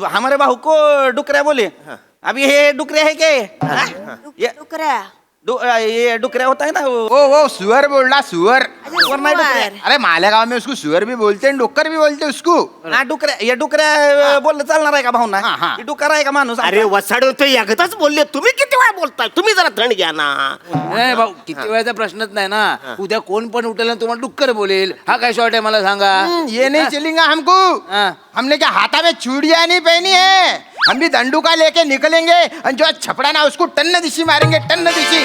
हमारे भाऊ को डुकऱ्या बोले। अभी ये डुकऱ्या है क्या ये? डुकऱ्या ये डुकऱ्या होता है ना वो सुअर बोल रहा सुअर। सुअर नहीं डुकऱ्या। अरे मालेगांव में उसको सुअर भी बोलते हैं, डुक्कर भी बोलते हैं उसको। हा डुकऱ्या, ये डुकऱ्या बोललं चालणार आहे का भाऊ ना? हा. ही डुकर आहे का माणूस? अरे वसाडून तो एकदाच बोलले, तुम्ही किती वेळा बोलताय? तुम्ही जरा थंड घ्या ना. नाही भाऊ, किती वेळाचा प्रश्नच नाही ना. उद्या कोण पण उठेल ना तुम्हाला डुक्कर बोलेल. हा काय शॉर्ट आहे मला सांगा. ये नहीं चलेगा हमको। हमने क्या हाथा में चूड़ियां नहीं पहनी है? हम भी दंडुका लेके निकलेंगे और जो छपड़ा ना उसको टन्न दिशी मारेंगे, टन्न दिशी।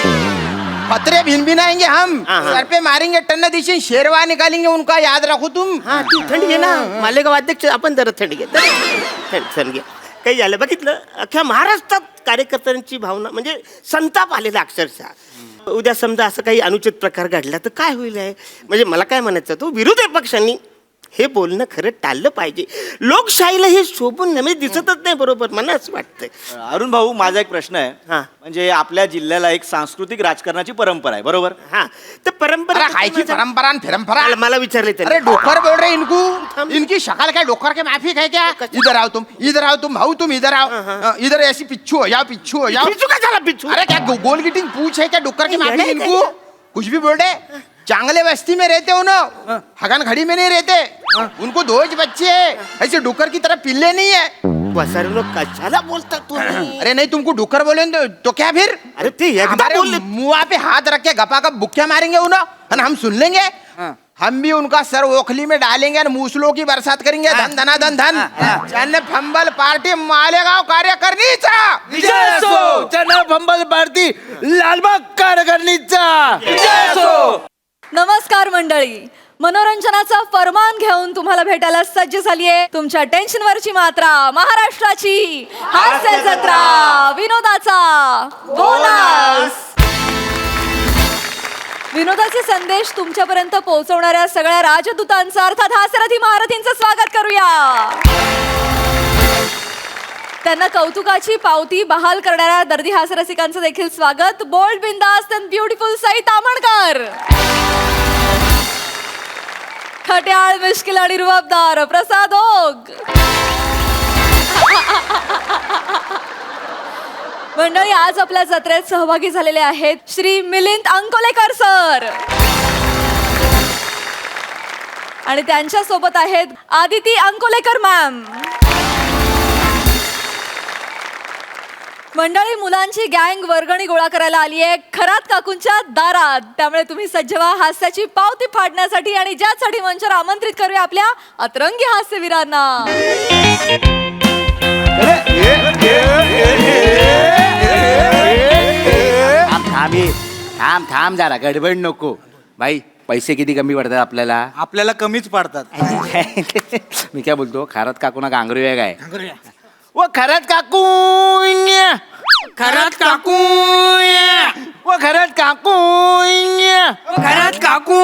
पत्रे भिन भिनाएंगे हम, सर पे मारेंगे टन्न दिशी, शेरवा निकालेंगे उनका, याद रखो तुम। हा तू थंड घे ना. मालेगाव अध्यक्ष आपण जरा थंड घे, थंड घे. काही झालं बघितलं, अख्ख्या महाराष्ट्रात कार्यकर्त्यांची भावना म्हणजे संताप आलेला अक्षरशः. उद्या समजा असं काही अनुचित प्रकार घडला तर काय होईल आहे? म्हणजे मला काय म्हणायचं, तो विरोधी पक्षांनी हे बोलणं खरं टाळलं पाहिजे. लोकशाहीला हे शोभून नाही, म्हणजे दिसतच नाही बरोबर, मला असं वाटतंय. अरुण भाऊ, माझा एक प्रश्न आहे. हा. म्हणजे आपल्या जिल्ह्याला एक सांस्कृतिक राजकारणाची परंपरा आहे, बरोबर? हा तर परंपरा अरे काय की परंपरा न फिरंपरा? मला विचारले अरे डोकर बोल रहे इनको, इनकी शक्ल क्या डोकर के माफिक है क्या? इधर आओ तुम, इधर आओ तुम भाऊ, तुम इधर आओ. इधर ऐसी पिच्छू हो जाओ, पिच्छू हो जाओ. पिच्छू काय झाला पिच्छू? अरे क्या गोल गिटिंग पूछ है क्या डुक्कर की माफिक इनको? कुछ भी बोल रहे. चांगले बस्ती में रहते हो ना, हगन खड़ी में नहीं रहते. उनको 2 बच्चे हैं, ऐसे डुक्कर की तरह पिल्ले नहीं है. वसारू कशाला बोलता तुम्ही? अरे नहीं, तुमको डुक्कर बोले तो क्या फिर? अरे ते एकदा हमारे बोलले. मुंह पे हाथ रख के गपा गप बुक्किया मारेंगे उन्हें, हम सुन लेंगे. हम भी उनका सर ओखली में डालेंगे और मूसलों की बरसात करेंगे. धन धना धन धन. चन्न फंबल पार्टी मालेगांव कार्यकारिणीचा विजय असो. चना फंबल पार्टी लालबाग कार्यकारिणीचा विजय असो. नमस्कार मंडळी, मनोरंजनाचा फरमान घेऊन तुम्हाला भेटायला सज्ज झालीये तुमच्या टेन्शनवरची मात्रा, महाराष्ट्राची हास्य जत्रा, विनोदाचा बोनस. विनोदाचे संदेश तुमच्यापर्यंत पोहोचवणाऱ्या सगळ्या राजदूतांचं अर्थात हास्यरथी महारथींचं स्वागत करूया. त्यांना कौतुकाची पावती बहाल करणाऱ्या दर्दी हास्यरसिकांचं देखील स्वागत. बोल्ड, बिंदास्त अँड ब्युटिफुल सई तामणकर. खट्याळ, मिश्किल आणि रुबाबदार प्रसाद ओग. मंडळी, आज आपल्या जत्रेत सहभागी झालेले आहेत श्री मिलिंद अंकोलेकर सर आणि त्यांच्या सोबत आहेत आदिती अंकोलेकर मॅम. मंडळी, मुलांची गँग वर्गणी गोळा करायला आली आहे खरात काकूंच्या दारात. त्यामुळे तुम्ही सज्ज व्हा हास्याची पावती फाडण्यासाठी आणि ज्यासाठी मंचावर आमंत्रित करूया आपल्या अतरंगी हास्यवीरांना. थांब जरा, गडबड नको. भाई, पैसे किती कमी पडतात आपल्याला? आपल्याला कमीच पडतात. मी काय बोलतो, खरात काकूना गांगरूया काय? वो खरत काकू, खरत काकू, वो खरत काकू, खरत काकू.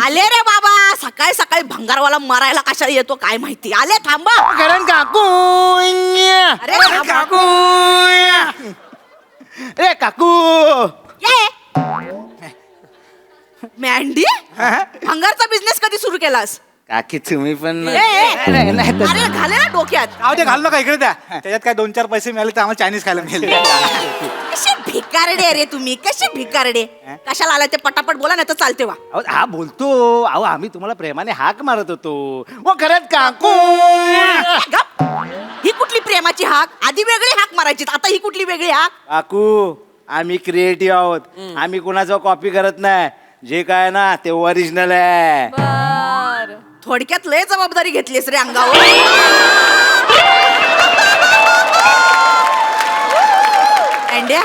आले रे बाबा, सकाळी सकाळी भंगारवाला मारायला कशाला येतो काय माहिती. आले, थांबा. खरत काकू, अरे काकू, रे काकू. मॅन्डी, भंगारचा बिझनेस कधी सुरू केलास? काकी तुम्ही पण अरे घाले ना डोक्यात. ते घाललो का इकडे द्या, त्याच्यात काय 2-4 पैसे मिळाले तर आम्हाला चायनीज खायला मिळेल. कसे भिकारडे रे तुम्ही, कसे भिकारडे. कशाला आला ते पटापट बोला नाही तर चालते वा. हा बोलतो. अहो, आम्ही तुम्हाला प्रेमाने हाक मारत होतो. वो खरत काकू. गप. ही कुठली प्रेमाची हाक? आधी वेगळी हाक मारायची, आता ही कुठली वेगळी हाक? काकू, आम्ही क्रिएटिव्ह आहोत. आम्ही कोणाचं कॉपी करत नाही. जे काय ना ते ओरिजिनल आहे. थोडक्यात लय जबाबदारी घेतलीस रे अंगावर. अँड्या,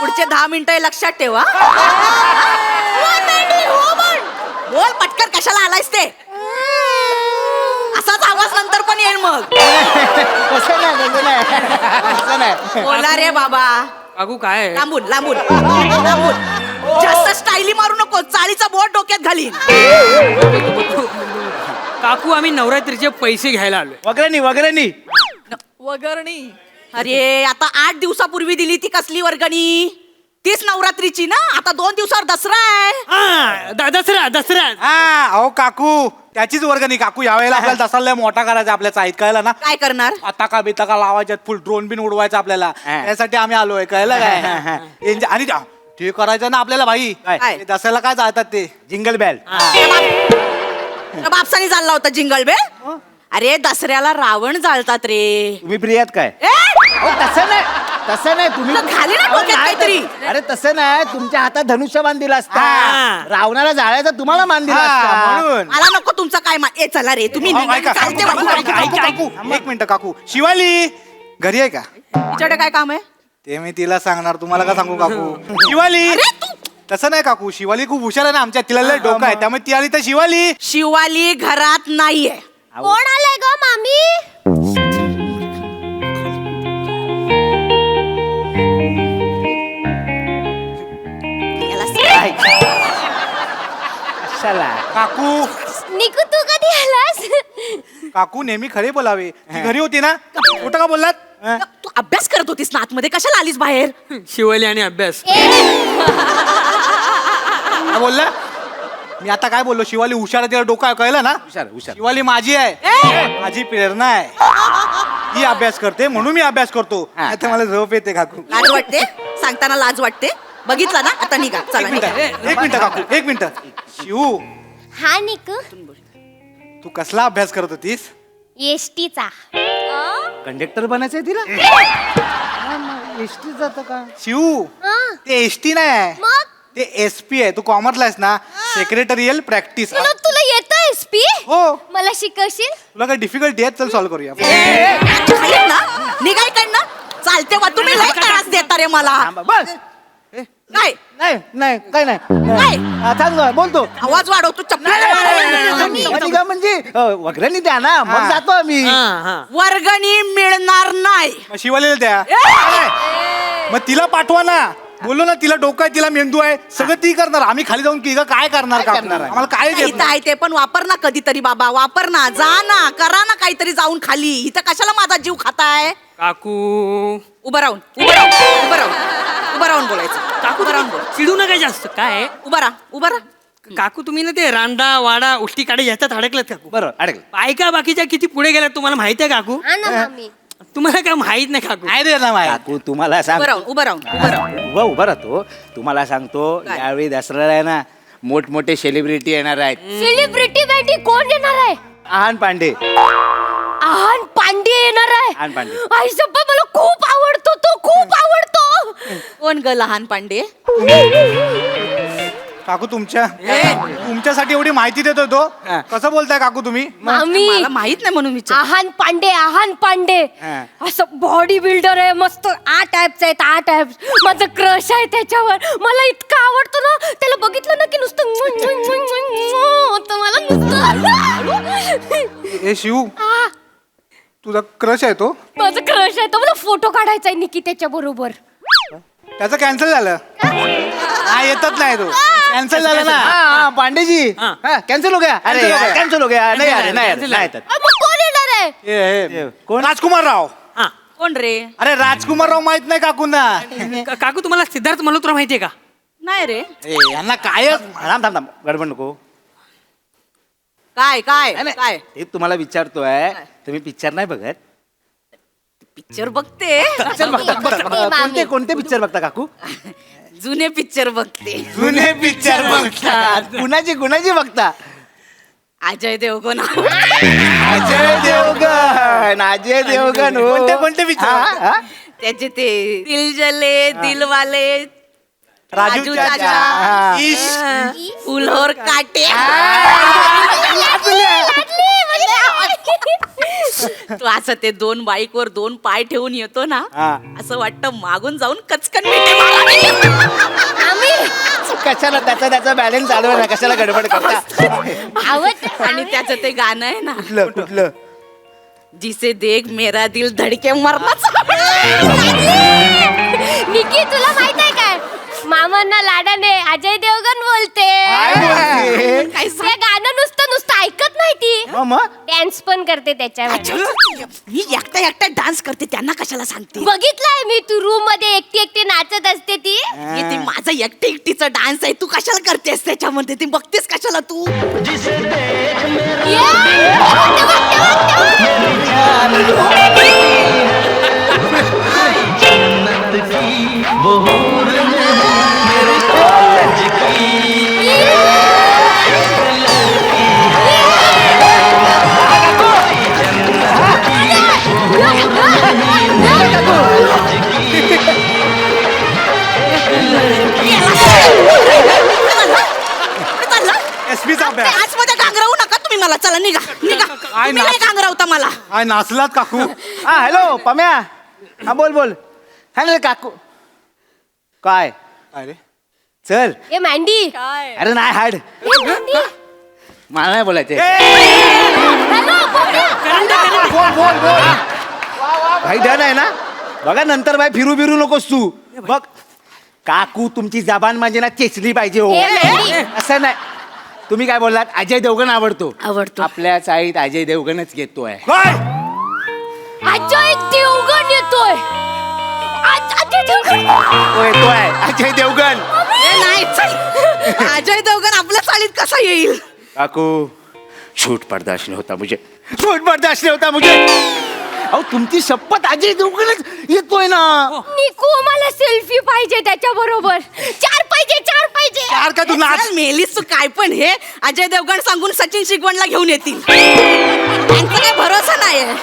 पुढचे 10 मिनिटं लक्षात ठेवा. बोल पटकन, कशाला आलायस ते? असाच आवाज नंतर पण येईल मग. बोला रे बाबा. काकू काय? लांबून लांबून लांबून. जास्त स्टाईली मारू नको, चाळीचा बोट डोक्यात घालीन. काकू, आम्ही नवरात्रीचे पैसे घ्यायला आलोय. वगैरे वगरणी? अरे आता 8 दिवसापूर्वी दिली ती कसली वर्गणी? तीच नवरात्रीची ना, आता 2 दिवसावर दसरा आहे. हा दसरा हा अहो काकू त्याचीच वर्गणी काकू यावेळेला आपल्याला दसरा मोठा करायचा आपल्या चाळीत कळलं ना. काय करणार? पताका बिताका लावायच्यात फुल ड्रोन बिन उडवायचा आपल्याला त्यासाठी आम्ही आलोय कळलं काय आणि ते करायचं ना आपल्याला भाई. काय? ते दसऱ्याला काय चालतात ते जिंगल बेल. बापसाने चालला होता जिंगल बेल. अरे दसऱ्याला रावण जाळतात रे. तुम्ही प्रिय आहेत काय? अहो, तसं नाही तुम्ही तुला घाली ना डोक्यात काहीतरी. अरे तसं नाही, तुमच्या हातात धनुष्यबाण दिला असता, हा. रावणाला जाळायचा तुम्हाला मान दिला असता म्हणून. मला नको तुमचा काय ए चला रे तुम्ही अहो, निघा. ऐका, चालते काकू, बाबा. काकू, काकू, काकू, एक मिनिट काकू. शिवाली घरी आहे का? तुझ्याकडे काय काम आहे? ते मी तिला सांगणार, तुम्हाला का सांगू काकू? शिवाली अरे तू तसं नाही काकू, शिवाली खूप हुशार आहे ना आमच्या, तिला लय डोकं आहे त्यामुळे ती आली तर शिवाली. शिवाली घरात नाहीये. कोण आलंय ग मामी? याला सांग. चला काकू निकू तू कधी आलास? काकू नेहमी खरे बोलावे. ती घरी होती ना, कुठं का बोललात? तू अभ्यास करत होतीस ना आतमध्ये, कशाला आलीस बाहेर? शिवली आणि अभ्यास. काय बोलला? मी आता काय बोललो? शिवाली हुशार आहे, तिला डोकं आहे, कळलं ना? हुशार. शिवाली माझी आहे, माझी प्रेरणा आहे. ही अभ्यास करते म्हणून मी अभ्यास करतो. आता मला झोप येते काकू. लाज वाटते? सांगताना लाज वाटते? बघितलं ना, आता निघा चला निघा. एक मिनिट काकू, एक मिनिट. शिवू हा निकू. तू कसला अभ्यास करत होतीस? एसटीचा. कंडक्टर बनायचंय तिला. एसटी जात का? शिवू ते एसटी नाही, मग ते एसपी आहे. तू कॉमर्सला आहेस ना, सेक्रेटरियल प्रॅक्टिस. तुला येतं एसपी? हो. मला शिकवशील? तुला काय डिफिकल्टी आहे? चल सॉल्व्ह करूया. खालीत ना, निघा इकडनं. चालते वा तुम्ही लय त्रास देता रे मला. बस. काय नाही काय नाही. काय? सांग बोलतो. आवाज वाढव तू चप्पल. म्हणजे वगैरे द्या ना, मग जातो आम्ही. वर्गणी मिळणार नाही. मग शिवालीला द्या. मग तिला पाठवा ना. बोललो ना, तिला डोकं आहे, तिला मेंदू आहे, सगळं ती करणार. आम्ही खाली जाऊन की काय करणार का? आम्हाला काय देत इथं आहे ते पण वापर ना कधीतरी बाबा, वापर ना, जा ना, करा ना काहीतरी जाऊन खाली. इथं कशाला माझा जीव खाताय? काकू उभं राहून बोलायचं. काकू उभं राहून बोल. चिडू नका जास्त. काय उभं राहा. काकू तुम्ही ना ते रांडा वाडा उष्टी काढे याच्यात अडकलात काकू. बरोबर अडकलं. बायका बाकीच्या किती पुढे गेल्यात तुम्हाला माहिती आहे काकू? तुम्हाला काय माहित नाही काकू. काय रे ना माय. काकू तुम्हाला सांग, उभं राहून. उभं राहतो. तुम्हाला सांगतो, काय? यावेळी दसऱ्याला आहे ना, मोठमोठे सेलिब्रिटी येणार आहेत. सेलिब्रिटी बेटी कोण येणार आहे? आहान पांडे. आहान पांडे येणार आहे. आहान पांडे. आई सप्पा मला खूप आवडतो तो, खूप आवडतो. कोण ग लहान पांडे? काकू तुमच्यासाठी एवढी माहिती देतो तो. कसं बोलताय काकू तुम्ही? मामी मला माहित नाही म्हणून विचार. आहान पांडे असं बॉडी बिल्डर आहे, मस्त 8 ॲप्स आहेत, 8 ॲप्स. माझं क्रश आहे त्याच्यावर. मला इतकं आवडतो ना, त्याला बघितलं ना की नुसतं होतं मला नुसतं. ए शिव, तुझा क्रश आहे तो? माझं क्रश आहे तो. मला फोटो काढायचा आहे निकी त्याच्या बरोबर. त्याचं कॅन्सल झालं. हा येतच नाही तो. कॅन्सल झालं ना. हाँ पांडे हाँ. कैंसिल हो गया. अरे कैंसिल हो गया. नहीं यार नहीं cancel येतात. मग कोण येणार आहे? कोण? राजकुमार राव. हा कोण रे? अरे राजकुमार राव माहित नाही काकूंना? काकू तुम्हाला सिद्धार्थ मल्होत्रा माहितीये का? नाही रे. यांना काय थांब गडबड नको. काय काय नाही, नाही. काय ते तुम्हाला विचारतोय, तुम्ही पिक्चर नाही बघत? पिक्चर बघते. कोणते कोणते पिक्चर बघता काकू? जुने पिक्चर बघते. जुने पिक्चर बघता. कुणाची बघता? अजय देवगण. अजय देवगण हो. कोणते पिक्चर? हा? त्याचे ते दिल जले दिलवाले, राजू चाचा, इश्क. फुलहोर काटे. तू असं ते 2 बाईकवर 2 पाय ठेवून येतो ना, असं वाटतं मागून जाऊन कचकन मिठी मारावी. कशाला त्याचा बॅलन्स चालू ना, कशाला गडबड करता? आणि त्याचं ते गाणं आहे ना, कुठलं? जिसे देख मेरा दिल धडके मरणाच. निकी तुला माहित आहे काय, मामांना लाडाने अजय देवगण बोलते. काय बोलते? काय हे गाणं नुसतं ऐकत नाही ती मग डान्स पण करते त्याच्यावर. मी एकटा एकटा डान्स करते त्यांना कशाला सांगते बघितलंय मी, तू रूम मध्ये एकटी एकटी नाचत असते ती. हे ते माझं एकटी एकटीचा डान्स आहे तू कशाला करतेस त्याच्यामध्ये ते बघतेस कशाला तू ये! एसपीचा अभ्यास आज मध्ये गांगरावू नका तुम्ही मला चला निघा निघा काय तुम्ही नाही गांगरावता मला काय नाचलात काकू हा हॅलो पम्या. हा बोल बोल. हॅलो काकू. काय अरे चल. ए मँडी, अरे नाही हाड, ए मँडी. मला नाही बोलायचे. हॅलो, बघा. बोल बोल बोल भाई डन आहे ना. बघा नंतर बाई फिरू बिरू नकोस तू. बघ काकू तुमची जबान म्हणजे ना चेचली पाहिजे हो. ए, मॅडी. असं नाही. तुम्ही काय बोललात? अजय देवगण आवडतो. आवडतो. आपल्या चाळीत अजय देवगणच घेतोय. काय अजय देवगण येतोय. अजय देवगण. तो येतोय अजय देवगण. नाही चल अजय देवगण आपल्या चाळीत कसा येईल काकू झूठ बर्दाश्त नहीं होता मुझे, झूठ बर्दाश्त नहीं होता मुझे. अहो तुमची शपथ अजय देवगणच येतोय ना. निकू, मला सेल्फी पाहिजे त्याच्या बरोबर. चार पाहिजे. यार काय तू नाच. चल, मेलीस तू काय पण हे अजय देवगण सांगून सचिन शिकवणला घेऊन येतील त्यांचा काही भरोसा नाहीये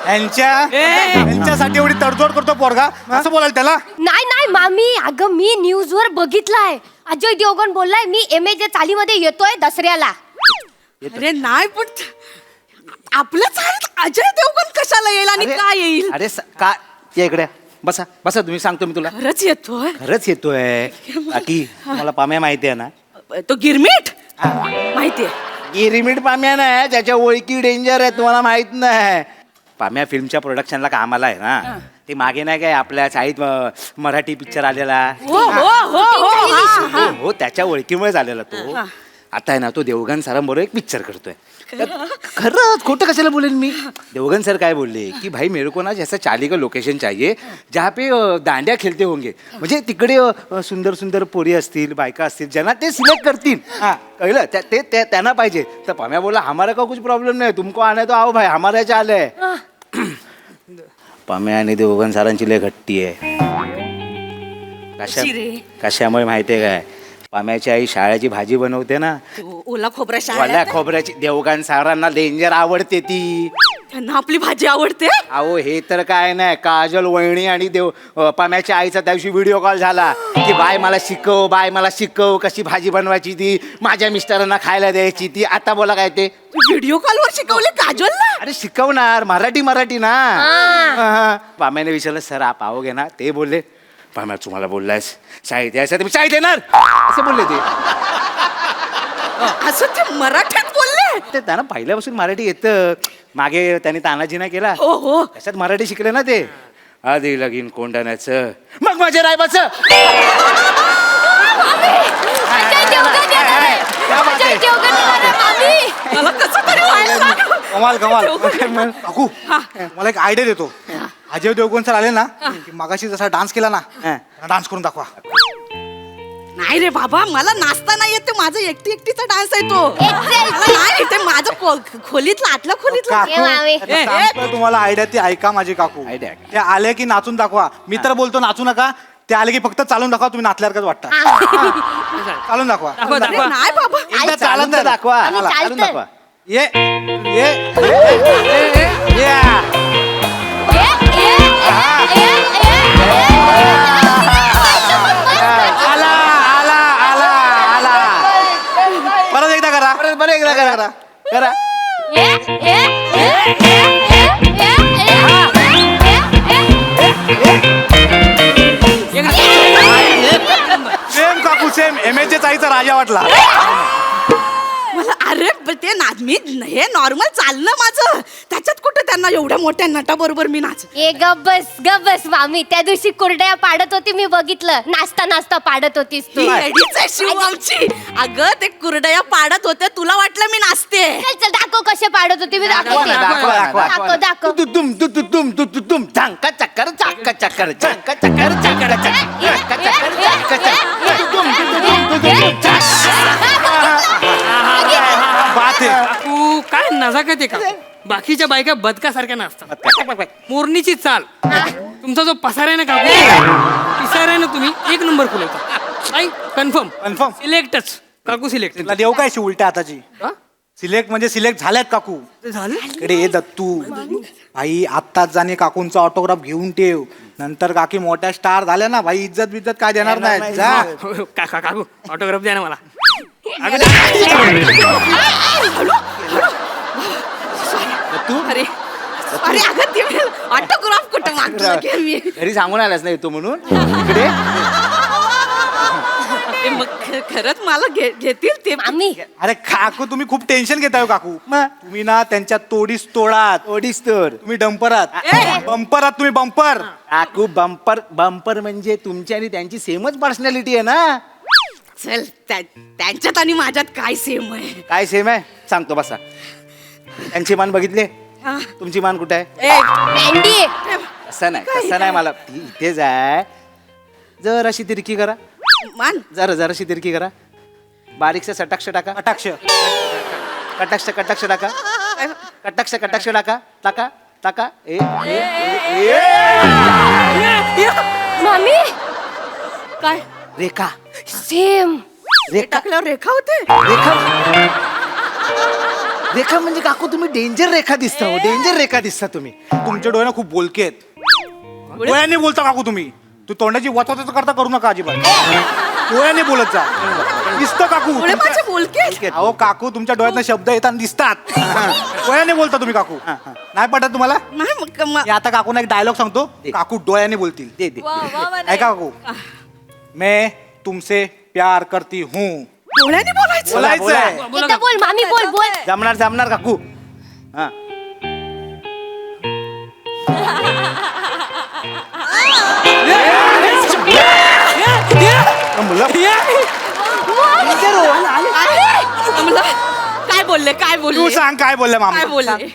यांच्यासाठी एवढी तडजोड करतो पोरगा असं बोलाल त्याला. नाही मामी, अगं मी न्यूज वर बघितलाय. अजय देवगण बोललाय मी MA चालीमध्ये येतोय दसऱ्याला. अरे नाही पण आपल्या चाळीत अजय देवगण कशाला येईल आणि अरे- काय येईल अरे का या इकडे बसा बसा तुम्ही, सांगतो मी तुला. खरंच येतोय खरंच येतोय. बाकी मला पाम्या माहिती आहे ना. तो गिरमीट माहितीये गिरिमीट पाम्या नाही, त्याच्या ओळखी डेंजर आहे, तुम्हाला माहित नाही. पाम्या फिल्मच्या प्रोडक्शनला कामाला आहे ना. ते मागे नाही काय आपल्या चाळीत मराठी पिक्चर आलेला. हो हो हो हो हा, हा. हो त्याच्या ओळखीमुळे झालेला तो. आता आहे ना तो देवगण सरांबरोबर एक पिक्चर करतोय. खरंच खोटं कशाला बोलेन मी. देवगन सर काय बोलले की भाई मेरे को ना जैसा चाली का लोकेशन चाहिए जहाँ पे दांड्या खेळते होंगे. म्हणजे तिकडे सुंदर सुंदर पोरी असतील, बायका असतील, ज्यांना ते सिलेक्ट करतील. कळलं ते त्यांना पाहिजे. तर पाम्या बोला हमारा का कुछ प्रॉब्लेम नाही, तुमको आना है तो आओ भाई, हमारा चालय. पाम्या आणि देवगन सरांची लय घट्टी आहे. कशी रे? कशामुळे माहितीये काय? पाम्याची आई शाळेची भाजी बनवते ना, ओला खोबरा वाल्या शाळा खोबऱ्याची. देवगण सरांना डेंजर आवडते ती. त्यांना आपली भाजी आवडते अहो हे तर काय नाही, काजल वहिनी आणि पाम्याच्या आईचा त्या दिवशी व्हिडिओ कॉल झाला की बाय मला शिकव कशी भाजी बनवायची ती, माझ्या मिस्टरांना खायला द्यायची ती. आता बोला काय ते. व्हिडिओ कॉल वर शिकवले काजलला अरे शिकवणार मराठी ना. हा. पाम्याने विचारलं सर आप आओगे ना. ते बोलले पाम्या तुम्हाला बोललायस शाळेत यायचं, मी शाळेत येणार असं बोलले ते. असं ते मराठीत बोलले ते त्यांना पहिल्यापासून मराठी येतं. मागे त्यांनी तानाजी नाही केला, हो हो त्याच्यात मराठी शिकले ना ते. आधी लगीन कोंडाण्याचं मग माझ्या रायबाचं. अजय देवगण येणार आहे. अजय देवगण येणार आहे, मामी. मला कसं तरी व्हायला लागलं. कमाल काकू मला एक आयडिया देतो. अजय देवगण सर आले ना की मगाशी जसा डान्स केला ना डान्स करून दाखवा. नाही रे बाबा मला नाचता नाही येत ते माझं एकटीचा डान्स आहे तो Excel. मला नाही ते माझं खोलीतलं आतल्या खोलीतलं ए, मामी. आता सांगतोय तुम्हाला आयडिया, ती ऐका माझी काकू. Idea. ते आले की नाचून दाखवा. मी तर बोलतो नाचू नका, ते आले की फक्त चालून दाखवा. तुम्ही नाचल्यासारखंच वाटतं. चालून दाखवा. दाखव, अरे दाखव. नाही बाबा एकदा चालून चालून तर दाखवा. आम्ही चालून चालतोय. दाखवा. ये ये आला आला आला आला. परत एकदा करा. बरं एकदा करा करा. सेम काकू सेम. MA चाईचा राजा वाटला. मला अरे ते मी हे नॉर्मल चाललं माझं त्याच्यात कुठे त्यांना एवढ्या मोठ्या नटाबरोबर मी नाच ए गब्बस मामी, त्या दिवशी कुरड्या पाडत होती मी बघितलं. नाचता नाचता पाडत होतीस तू. येडीच आहे शिव आमची. अगं ते कुरडया पाडत होते, तुला वाटलं मी नाचते. चल दाखव कसे पाडत होती मी दाखवते. दाखव तुम झांका चक्कर चाक्का चक्कर झांका चक्कर चाक्का बात आहे. तू काय नजाकत आहे का? बाकीच्या बायका बदकासारख्या नसतात. मोरणीची चाल. तुमचा जो पसार आहे ना काकू, पिसार आहे ना, तुम्ही एक नंबर खुलवता. Confirm Confirm. सिलेक्टच काकू सिलेक्ट तुला देऊ काय उलट्या हाताची? सिलेक्ट म्हणजे सिलेक्ट झाल्यात काकू. झालं. इकडे ये दत्तू. भाई आत्ताच जाणे काकूंचा ऑटोग्राफ घेऊन ठेव. नंतर काकी मोठ्या स्टार झाल्या ना भाई, इज्जत बिज्जत काय देणार नाही. जा. काकू ऑटोग्राफ द्या ना मला. अरे अरे अगं ते ऑटोग्राफ कुठं मागतो की मी? घरी सांगून आलास ना येतो म्हणून इकडे. ते मग खरंच मला घेतील ते. मामी अरे काकू तुम्ही खूप टेन्शन घेताय हो काकू. तुम्ही ना त्यांच्या तोडीस तोडात. ओढीस तर तुम्ही डंपरात. बंपरात तुम्ही बंपर. काकू बंपर म्हणजे तुमची आणि त्यांची सेमच पर्सनॅलिटी आहे ना. चल त्यांच्यात आणि माझ्यात काय सेम आहे? काय सेम आहे सांगतो बसा. त्यांची मान बघितले, हा. तुमची मान कुठे आहे? मेंढी तसं नाही मला ती इथेच आहे. जर अशी तिरकी करा, मान जराशी तिरकी करा. बारीकसा सटाक्ष टाका. कटाक्ष. कटाक्ष टाका. कटाक्ष टाका. मामी काय रेखा सेम. टाकल्यावर रेखा होते. रेखा म्हणजे काकू तुम्ही डेंजर रेखा दिसता हो. डेंजर रेखा दिसता तुम्ही. तुमचे डोळे ना खूप बोलके आहेत. डोळ्यांनी बोलता काकू तुम्ही. तू तोंडाची वचवच करता करू नका अजिबात. डोळ्याने बोलत जा. दिसतं काकू. डोळे माझे बोलके. अहो काकू तुमच्या डोळ्यातनं शब्द येताना दिसतात. डोळ्याने बोलता तुम्ही काकू. नाही पटत तुम्हाला? नाही मग मी आता काकूना एक डायलॉग सांगतो. काकू डोळ्याने बोलतील. दे ऐका काकू. मैं तुमसे प्यार करती हूँ. डोळ्याने बोलायचं. बोलायचंय. एकदा बोल मामी, बोल. जमणार काकू. हा कमला, काय बोलले तू सांग काय बोलले मामा. काय बोलले?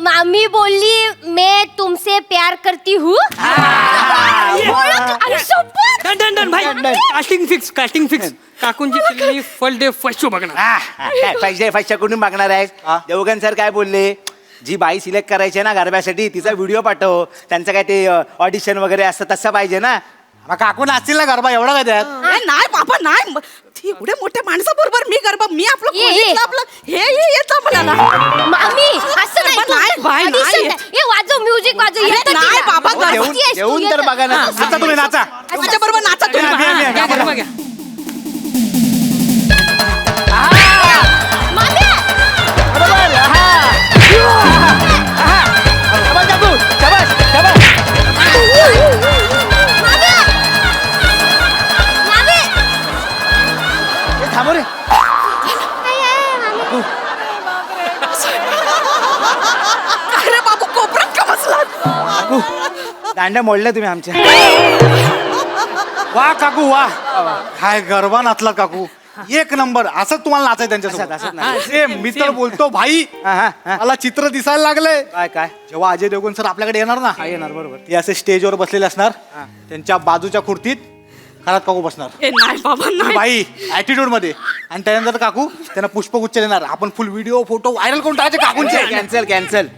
मामी बोलली मैं तुमसे प्यार करती हूँ. अरे सोपं. डन भाई. Casting fix. काकूंची film first day first show बघणार. काय पैसे कुठून मागणार आहे? देवगण सर काय बोलले? जी बाई सिलेक्ट करायची ना गरब्यासाठी तिचा व्हिडिओ पाठव. त्यांचं काय ते ऑडिशन वगैरे असतं तसं पाहिजे ना. मग काकू नाचतील ना गरबा एवढा काय त्यात? नाही बाबा नाही. एवढ्या मोठ्या माणसाबरोबर मी गरबा मी आपलं ये. खोलीतलं आपलं हे येतं मला ना. मामी असं नाही तू. नाही, बाई, Audition नाही. हे वाजव, म्युझिक वाजव. अरे, येतं नाही, तिला. बाबा, गरबा देऊन किती आहेस तू? देऊन तर येतं. बघा ना. आता तुम्ही नाचा. माझ्या बरोबर नाचा तुम्ही. घ्या गरबा घ्या. मामी मामी थांबव रे. अरे बाबू कोपऱ्यात का बसलात? काकू दांड्या मोडल्या तुम्ही आमच्या. वा काकू वा. काय गरबा नाचला काकू. एक नंबर. असंच तुम्हाला नाचाय त्यांच्यासोबत. असंच नाही. सेम. मी तर बोलतो भाई हा. मला चित्र दिसायला लागलंय. काय जेव्हा अजय देवगण सर आपल्याकडे येणार ना, येणार बरोबर. ते असे स्टेजवर बसलेले असणार. त्यांच्या बाजूच्या खुर्चीत खरात काकू बसणार. ए, नाही बाबा नाही. बाई ऍटिट्यूड मध्ये. आणि त्यानंतर काकू त्यांना पुष्पगुच्छ देणार. आपण फुल व्हिडिओ फोटो व्हायरल करून टाकायचे काकूंचे. कॅन्सल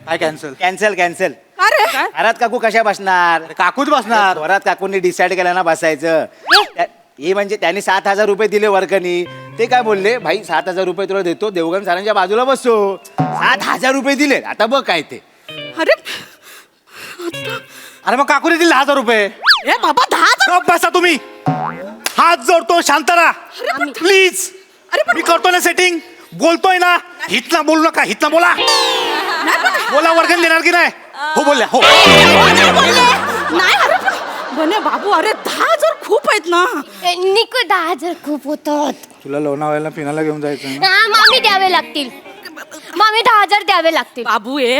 काय कॅन्सल? कॅन्सल. अरे घरात काकू कशा बसणार? काकूच बसणार. घरात काकूंनी डिसाईड केलं ना बसायचं. हे म्हणजे त्यांनी 7,000 रुपये दिले वर्गणी. ते काय बोलले, भाई 7,000 रुपये तुला देतो, देवगण सरांच्या बाजूला बसतो. 7,000 रुपये दिले. आता बघ काय ते. अरे अरे मग काकूने दिले 10,000 रुपये. ए बाबा 10,000. गप्प बसा तुम्ही. हात जोडतो शांत राहा प्लीज. मी करतो ना सेटिंग. बोलतोय ना. हितला बोलू नका. हितला बोला. बोला वर्गण देणार की नाही? हो बोलल्या. हो. नाही अरे बने बाबू. अरे 10,000 खूप आहेत ना. निको 10,000 खूप होतात. तुला लोणावळ्याला फिरायला घेऊन जायचं. मामी द्यावे लागतील. मामी 10,000 द्यावे लागतील.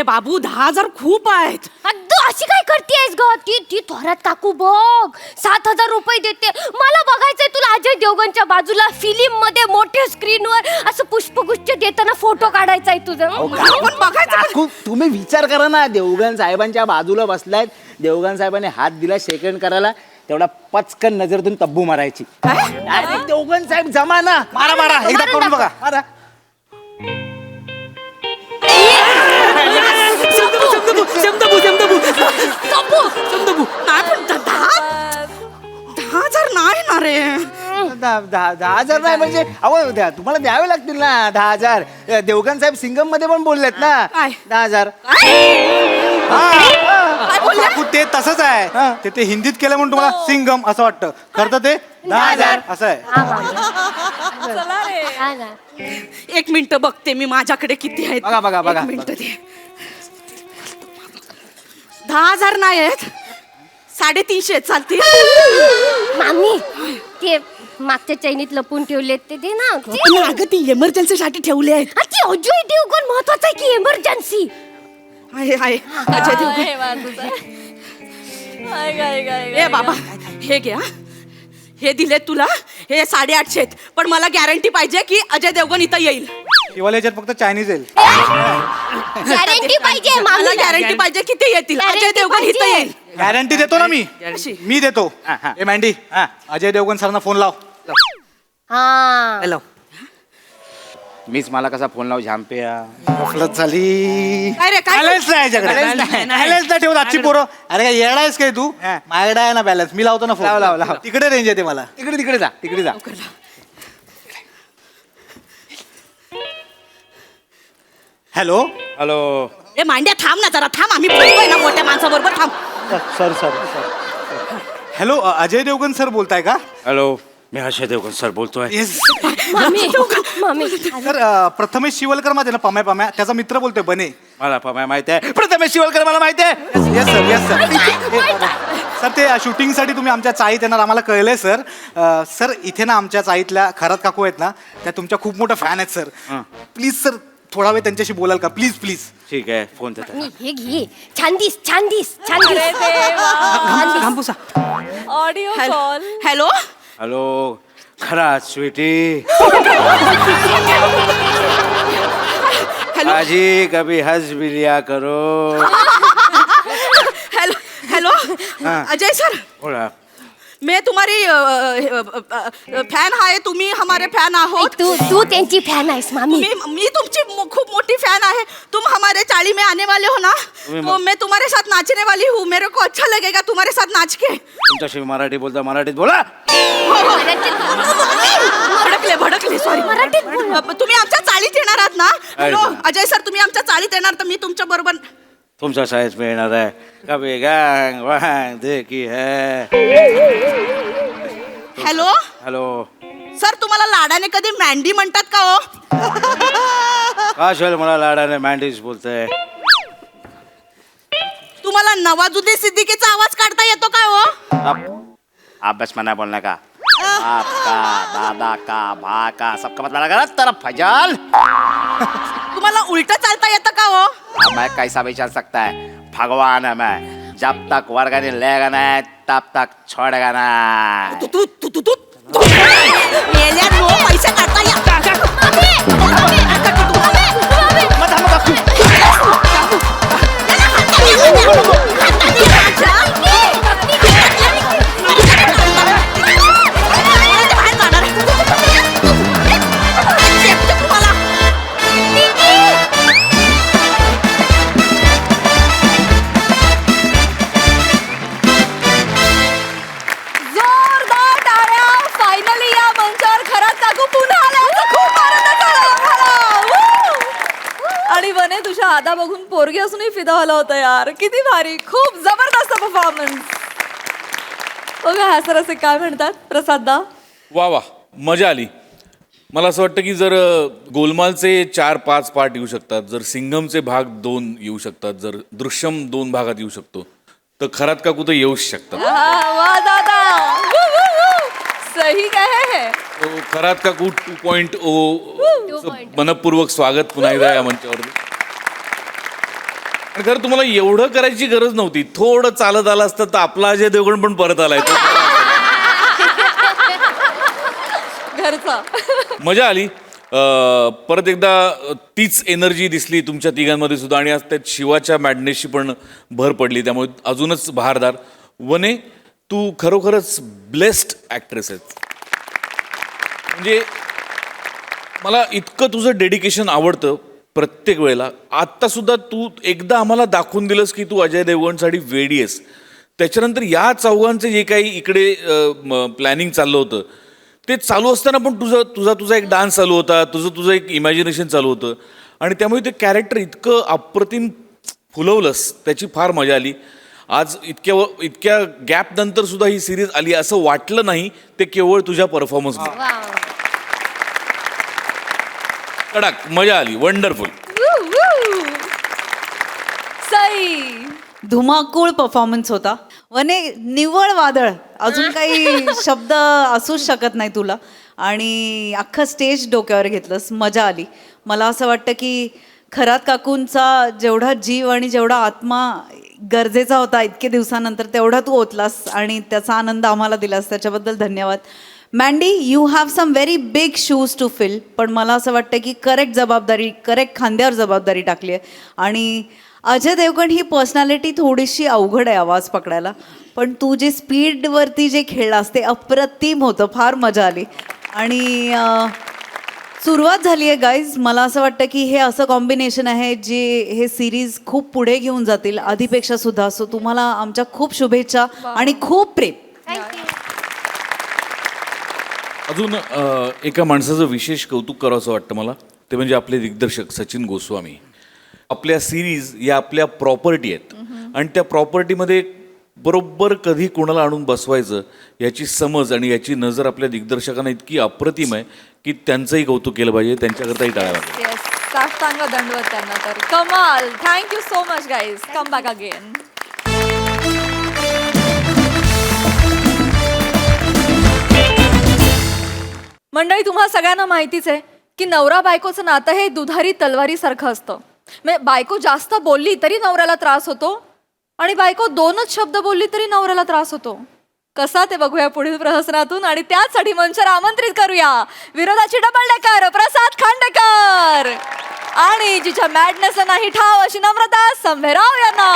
बाबू 10,000 खूप आहेत. तू अशी काय करतेस ग? ती थोरात काकू बघ 7,000 रुपये देते. मला बघायचंय तुला अजय देवगणच्या बाजूला फिल्म मध्ये मोठ्या स्क्रीनवर असं पुष्पगुच्छ देताना फोटो काढायचा आहे तुझं. आपण बघायचं. काकू तुम्ही विचार करा ना, देवगण साहेबांच्या बाजूला बसलायत, देवगण साहेबांनी हात दिला सेकंड करायला, तेवढा पचकन नजरेतून तब्बू मारायची. अरे देवगण साहेब जमा ना. मारा मारा एकदा करून बघा. मारा. नाही पण 10,000 नाही ना रे. 10,000 नाही म्हणजे अहो तुम्हाला द्यावे लागतील ना 10,000. देवगण साहेब सिंगम मध्ये पण बोललेत ना. काय? 10,000. काकू ते तसंच आहे. ते हिंदीत केलं म्हणून तुम्हाला सिंगम असं वाटतं, खरं तर ते 10,000 असं आहे. चला रे. हा ना. 1 मिनिट बघते मी माझ्याकडे किती आहेत. बघा. 1 मिनिट दे. 10,000 नाही आहेत, 350 चालतील. मामी ते मागच्या चैनीत लपून ठेवलेत ते दे ना. अगं ती इमर्जन्सी साठी ठेवले आहेत. ती अजय देवगण महत्वाचं आहे की इमर्जन्सी. आहे अजय देवगण. ए बाबा हे घ्या, हे दिले तुला, हे 850 आहेत. पण मला गॅरंटी पाहिजे की अजय देवगण इथं येईल. शिवाला याच्यात फक्त चायनीज येईल. गॅरंटी पाहिजे मला मामी. गॅरंटी पाहिजे की ते येतील. अजय देवगण इथं येईल. गॅरंटी देतो ना मी. कशी? मी देतो. ए मँडी, अजय देवगण सरांना फोन लाव. हा. मीच मला कसा फोन लावू झांप्या. गफलत झाली. काय रे, काय? बॅलन्स नाही याच्याकडे. बॅलन्स नाही ठेवत आजची पोरं. अरे काय येडा आहेस काय तू? माझ्याकडे आहे ना बॅलन्स, मी लावतो ना फोन. लाव. तिकडे रेंज येते मला. तिकडे जा. हॅलो. ए मांड्या थांब ना जरा, थांब. आम्ही बोलतोय ना मोठ्या माणसाबरोबर, थांब. Sir. Hello, Ajay Devgan sir बोलताय का? हॅलो, मी अजय देवगण सर बोलतोय. येस मामी सर. प्रथमेश शिवलकर मध्ये ना पम्या त्याचा मित्र बोलतोय बने. मला पमाय माहिती आहे, प्रथमेश शिवलकर मला माहिती आहे. Yes sir. सर ते शूटिंगसाठी तुम्ही आमच्या चाळीत येणार आम्हाला कळलंय सर. सर इथे ना आमच्या चाळीतल्या खरात काकू आहेत ना, त्या तुमच्या खूप मोठ्या फॅन आहेत सर. प्लीज सर थोडा वेळ त्यांच्याशी बोलाल का? प्लीज. ठीक आहे, फोन देतो. हे घे. छान दिस. घामपुसा. Audio call. हॅलो. हॅलो, खरा स्वीटी. आजी कभी हंस भी लिया करो. हेलो अजय सर, बोला. मैं तुम्हारी फॅन आहे. तुम्ही हमारे फॅन आहोत. तू त्यांची फॅन आहेस मामी. मी तुमची खूप मोटी फॅन आहे. तुम हमारे चाली में आने वाले हो ना, तो मैं तुम्हारे साथ नाचने वाली हूँ. मेरे को अच्छा लगेगा तुम्हारे साथ नाच के. तुमच्याशी मराठी बोलता, मराठीत बोला. भडकले सॉरी. तुम्ही आमच्या चाळीत येणार आहात ना? हॅलो अजय सर, तुम्ही आमच्या चाळीत येणार तर मी तुमच्या बरोबर. तुमच्या साईज में येणार आहे. कभी गँग वँग देखी है. हॅलो. सर, तुम्हाला लाडाने कधी मँडी म्हणतात का हो? काशल मला लाडाने मँडीज बोलतोय. तुम्हाला नवाजुद्दीन सिद्दीकीचा आवाज काढता येतो का हो? अभ्यास में नहीं बोलने का. आपका, दादा का, भा का, सबका मतलब लगा तरफ फजल. तुम्हाला उलट चालता येतं का हो? मैं कैसा भी चल सकता है. भगवान है मैं. जब तक वर्गनी लेगा नहीं तब तक छोड़ेगा नहीं. तू मेल्यात हो, पैसे काढता जोरदार टाळ्या. फायनली या मंचावर खरात काकू पुन्हा आल्या. खूप आनंद झाला आम्हाला. आणि वने तुझ्या आदा बघून पोरगी असूनही फिदा झाला होता यार. किती भारी, खूप जबरदस्त परफॉर्मन्स. बघा हा सर असे काय म्हणतात प्रसाददा. वा मजा आली. मला असं वाटतं की जर गोलमालचे 4-5 पार्ट येऊ शकतात, जर सिंघमचे भाग 2 येऊ शकतात, जर दृश्यम 2 भागात येऊ शकतो, तर खरात काकू तर येऊच शकतात. वा दादा, सही काय है. तो खरात काकू 2.0 मनपूर्वक स्वागत पुन्हा एकदा या मंचावरती. आणि खरं तुम्हाला एवढं करायची गरज नव्हती. थोडं चालत आलं असतं तर आपला अजय देवगण पण परत आलाय. घरचा. मजा आली. परत एकदा तीच एनर्जी दिसली तुमच्या तिघांमध्ये सुद्धा आणि आज त्यात शिवाच्या मॅडनेसची पण भर पडली, त्यामुळे अजूनच बहारदार. वने, तू खरोखरच ब्लेस्ड ॲक्ट्रेस आहेस. म्हणजे मला इतकं तुझं डेडिकेशन आवडतं प्रत्येक वेळेला. आत्तासुद्धा तू एकदा आम्हाला दाखवून दिलंस की तू अजय देवगणसाठी वेडी आहेस. त्याच्यानंतर या चौघांचे जे काही इकडे प्लॅनिंग चाललं होतं ते चालू असताना पण तुझा एक डान्स चालू होता, तुझं एक इमॅजिनेशन चालू होतं आणि त्यामुळे ते कॅरेक्टर इतकं अप्रतिम फुलवलंस, त्याची फार मजा आली. आज इतक्या गॅप नंतर सुद्धा ही सिरीज आली असं वाटलं नाही, ते केवळ तुझ्या परफॉर्मन्समुळे. कडक मजा आली. वंडरफुल. सई. धुमाकूळ परफॉर्मन्स होता. वने निव्वळ वादळ, अजून काही शब्द असूच शकत नाही तुला. आणि अख्खं स्टेज डोक्यावर घेतलंस, मजा आली. मला असं वाटतं की खरात काकूंचा जेवढा जीव आणि जेवढा आत्मा गरजेचा होता इतके दिवसानंतर, तेवढा तू ओतलास आणि त्याचा आनंद आम्हाला दिलास, त्याच्याबद्दल धन्यवाद. Mandy, you have some very big shoes to fill, पण मला असं वाटतं की करेक्ट खांद्यावर जबाबदारी टाकली आहे. आणि अजय देवगण ही पर्सनॅलिटी थोडीशी अवघड आहे आवाज पकडायला, पण तू जे स्पीडवरती जे खेळलास ते अप्रतिम होतं, फार मजा आली. आणि सुरुवात झाली आहे गाईज. मला असं वाटतं की हे असं कॉम्बिनेशन आहे जे हे सिरीज खूप पुढे घेऊन जातील आधीपेक्षा सुद्धा. सो तुम्हाला आमच्या खूप शुभेच्छा आणि खूप प्रेम. अजून एका माणसाचं विशेष कौतुक करावं असं वाटतं मला, ते म्हणजे आपले दिग्दर्शक सचिन गोस्वामी. आपल्या सिरीज या आपल्या प्रॉपर्टी आहेत आणि त्या प्रॉपर्टीमध्ये बरोबर कधी कोणाला आणून बसवायचं याची समज आणि याची नजर आपल्या दिग्दर्शकांना इतकी अप्रतिम आहे की त्यांचंही कौतुक केलं पाहिजे, त्यांच्याकरताही टाळ्या वाजवा. येस, साष्टांग दंडवत त्यांना. तर कमाल. Thank you so much guys. Come back again. मंडळी, तुम्हाला सगळ्यांना माहितीच आहे की नवरा बायकोचं नातं हे दुधारी तलवारीसारखं असतं. म्हणजे बायको जास्त बोलली तरी नवऱ्याला त्रास होतो आणि बायको 2च शब्द बोलली तरी नवऱ्याला त्रास होतो. कसा ते बघूया पुढील प्रहसनातून. आणि त्याचसाठी मंचावर आमंत्रित करूया विरोधाची डबल डेकर प्रसाद खांडेकर आणि जिच्या मॅडनेस नाही ठाव अशी नम्रता संभेराव यांना.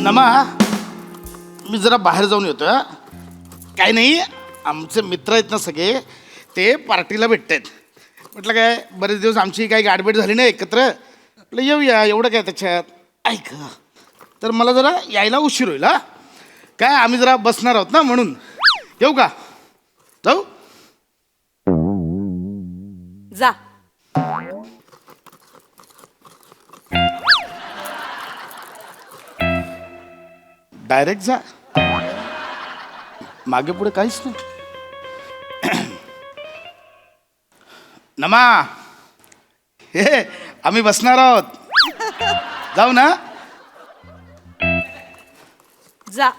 नमा, मी जरा बाहेर जाऊन येतो. काही नाही, आमचे मित्र आहेत ना सगळे, ते पार्टीला भेटत आहेत. म्हटलं काय बरेच दिवस आमची काही गाठभेट झाली नाही एकत्र, म्हटलं येऊया, एवढं काय त्याच्यात. ऐक, तर मला जरा यायला उशीर होईल. हा काय, आम्ही जरा बसणार आहोत ना, म्हणून. येऊ का? जाऊ. जा. डायरेक्ट जा, मागे पुढे काहीच नाही. नमा, हे आम्ही बसणार आहोत, जाऊ ना. जा.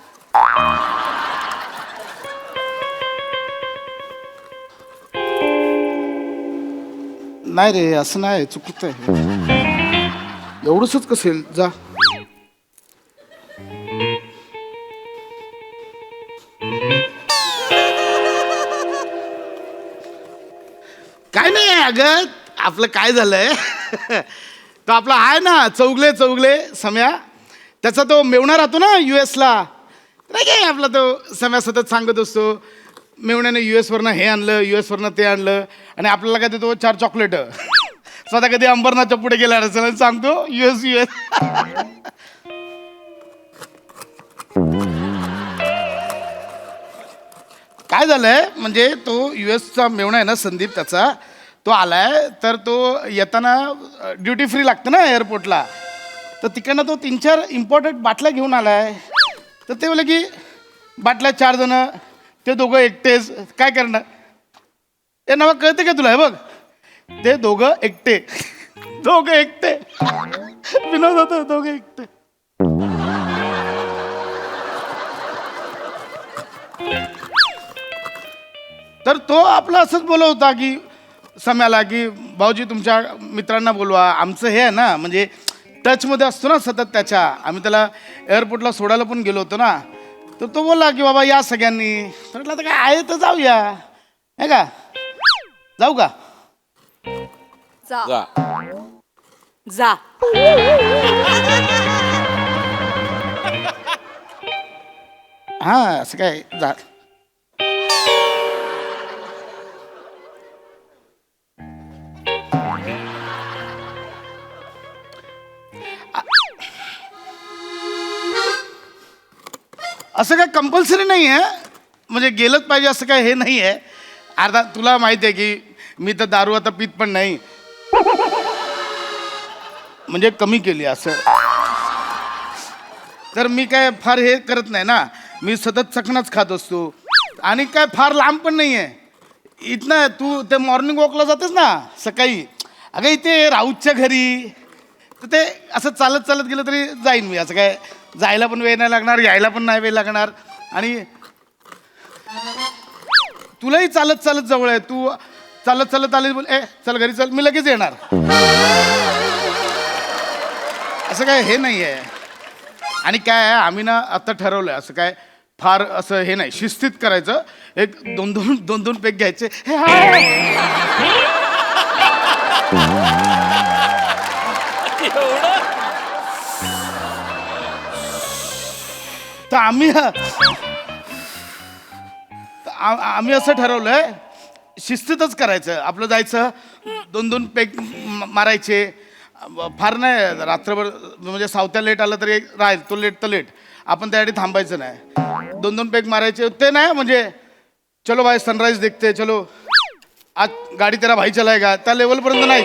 नाही रे, असं नाही, चुकत आहे. एवढंच कसेल, जा. काय नाही अगं, आपलं काय झालंय तो आपला आहे ना चौगले सम्या, त्याचा तो मेवणा राहतो ना US ला. नाही काय आपला तो सम्या सतत सांगत असतो मेवण्याने US वरनं हे आणलं, US वरनं ते आणलं, आणि आपल्याला काय देतो 4 चॉकलेट. स्वतः कधी अंबरनाथच्या पुढे गेला असेल सांगतो US. काय झालंय म्हणजे तो US मेवणा आहे ना संदीप, त्याचा तो आलाय, तर तो येताना ड्युटी फ्री लागतं ना एअरपोर्टला, तर तिकडनं तो 3-4 इम्पॉर्टंट बाटल्या घेऊन आलाय. तर ते बोले की बाटल्या 4 जण, ते दोघं एकटेच काय करणार. हे नवा कळतं का तुला? हे बघ, ते दोघं एकटे दोघं एकटे विनोद होतो दोघं एकटे. तर तो आपला असंच बोलत होता की सम्याला की भाऊजी तुमच्या मित्रांना बोलवा, आमचं हे आहे ना म्हणजे टचमध्ये असतो ना सतत त्याच्या, आम्ही त्याला एअरपोर्टला सोडायला पण गेलो होतो ना, तर तो बोलला की बाबा या सगळ्यांनी. तर म्हटलं आता काय आहे तर जाऊया, आहे का, जाऊ का? जा. जा. हा असं काय जा. असं काय कंपल्सरी नाही आहे, म्हणजे गेलंच पाहिजे असं काय हे नाही आहे. अर्धा तुला माहिती आहे की मी तर दारू आता पित पण नाही, म्हणजे कमी केली असं. तर मी काय फार हे करत नाही ना, मी सतत चखनाच खात असतो आणि काय फार लांब पण नाही आहे इथनं. तू ते मॉर्निंग वॉकला जातेस ना सकाळी, अगं इथे राऊतच्या घरी, तर ते असं चालत चालत गेलं तरी जाईन मी. असं काय जायला पण वेळ नाही लागणार, यायला पण नाही वेळ लागणार, आणि तुलाही चालत चालत जवळ आहे. तू चालत चालत आली बोल ए चल घरी चल, मी लगेच येणार. असं काय हे नाही आहे. आणि काय आहे, आम्ही ना आता ठरवलं आहे असं काय फार असं हे नाही, शिस्तीत करायचं. एक दोन दोन दोन दोन पेक घ्यायचे. हे तर आम्ही असं ठरवलंय शिस्तीतच करायचं आपलं. जायचं दोन दोन पेक मारायचे, फार नाही रात्रभर, म्हणजे सावत्या लेट आलं तरी राहील, तो लेट तर लेट, आपण त्यासाठी थांबायचं नाही. दोन दोन पेक मारायचे ते नाही म्हणजे चलो भाई सनराइज देखते, चलो आज गाडी तेरा भाई चलायगा, त्या लेवलपर्यंत नाही,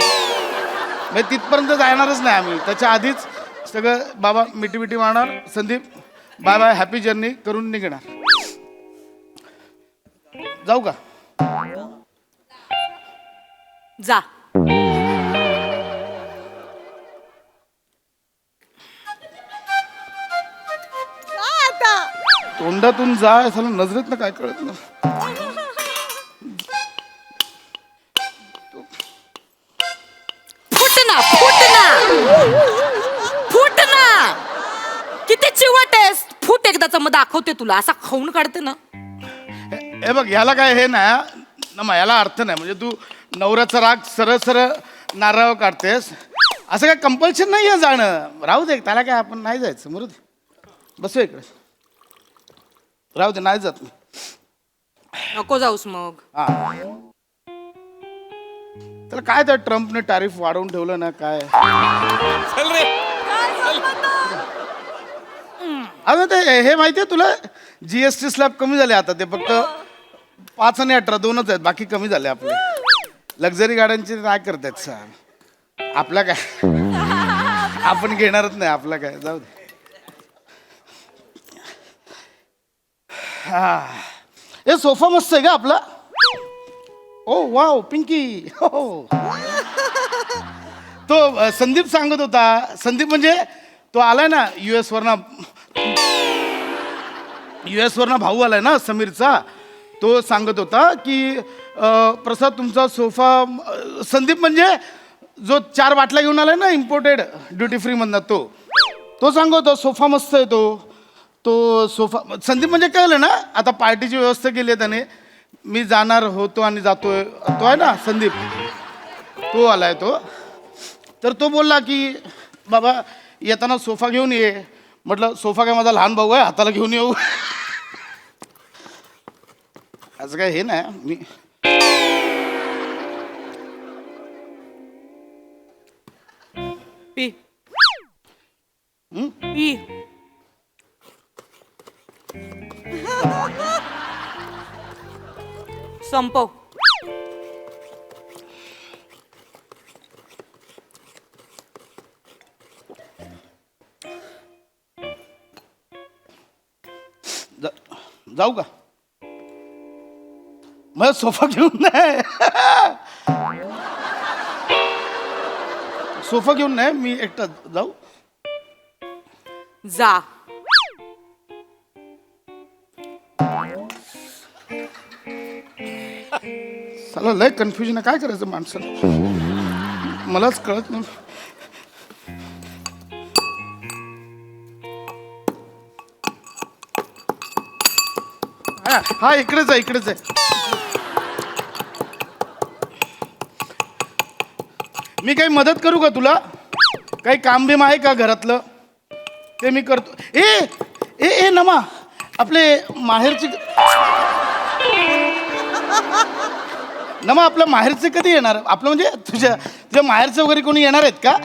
म्हणजे तिथपर्यंत जाणारच नाही आम्ही. त्याच्या आधीच सगळं बाबा मिठी मिठी मारणार, Sandeep bye bye happy journey करून निघणार. जाऊ का? जा. तोंडातून जा असं नजरेत ना काय कळत ना. फुटना किती चिवट आहेस. फुट एकदाच मग दाखवते तुला, असा खाऊन काढते ना. हे बघ ह्याला काय हे नाही ना, याला अर्थ नाही. म्हणजे तू नवऱ्याचा राग सरळ सरळ नारळ काढतेस, असं काय कंपल्शन नाही आहे जाणं. राहू दे त्याला काय, आपण नाही जायचं, मरू दे, बसू इकडे, राहू दे, नाही जात मी. नको जाऊस मग. हा त्याला काय तर ट्रम्पने टॅरिफ वाढवून ठेवलं ना काय. अगं ते हे माहितीये तुला, GST स्लॅब कमी झाले आता. ते फक्त 5 आणि 18 दोनच आहेत, बाकी कमी झाले आपले. लक्झरी गाड्यांचे काय करतायत सर, आपला काय आपण घेणारच नाही, आपला काय, जाऊ दे. हा हे सोफा मस्त आहे का आपला. ओ वाव पिंकी. हो तो संदीप सांगत होता, संदीप म्हणजे तो आलाय ना US वरना भाऊ आलाय ना समीरचा, तो सांगत होता की प्रसाद तुमचा सोफा, संदीप म्हणजे जो 4 बाटल्या घेऊन आलाय ना इम्पोर्टेड ड्युटी फ्री मधनं, तो सांगत होता सोफा मस्त आहे तो सोफा. संदीप म्हणजे कळलं ना, आता पार्टीची व्यवस्था केली आहे त्याने. मी जाणार होतो आणि जातोय, तो आहे ना संदीप, तो आलाय तो. तर तो बोलला की बाबा येताना सोफा घेऊन ये. म्हटलं सोफा काय माझा लहान भाऊ आहे, हाताला घेऊन येऊ. असं काय हे नाही मी. P P. संपव. जाऊ का? मग सोफा घेऊन नाही सोफा घेऊन नाही मी एकटा जाऊ. जा. चला लय कन्फ्युजन आहे, काय करायचं माणसाला मलाच कळत नाही. हा इकडेच आहे इकडेच आहे. मी काही मदत करू का तुला? काही काम बिम आहे का घरातलं? ते मी करतो. ए ए ए नमा, आपले माहेरची नमा, आपल्या माहेरचे कधी येणार? आपलं म्हणजे तुझ्या तुझ्या माहेरचे वगैरे कोणी येणार आहेत का?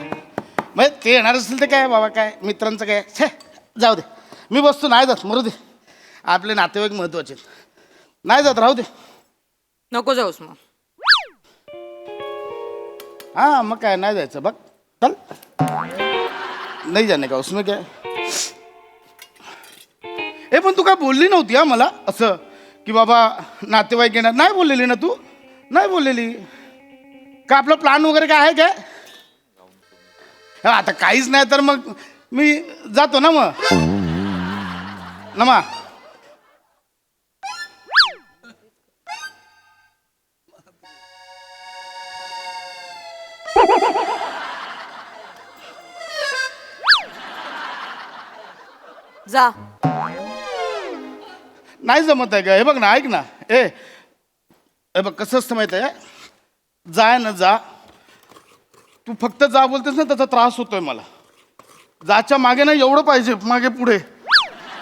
म्हणजे ते येणार असेल तर काय बाबा, काय मित्रांचं काय, छे जाऊ दे. मी बसतो, नाही जात, मरू दे. आपले नातेवाईक महत्वाचे, नाही जात, राहू दे. नको जाऊस मग. हाँ मग काय, नाही जायचं बघ, चल. नाही जाणे का उसमें काय. ए पण तू काय बोलली नव्हती हा मला असं की बाबा नातेवाईक येणार, नाही बोललेली ना तू? नाही बोललेली का? आपला प्लॅन वगैरे काय आहे काय? आता काहीच नाही तर मग मी जातो ना मग. नमा जा. नाही जमत आहे का? हे बघ ना, ऐक ना, हे बघ कसं असतं माहिती आहे, जाय ना जा. तू फक्त जा बोलतेस ना, त्याचा त्रास होतोय मला. जाच्या मागे ना एवढं पाहिजे, मागे पुढे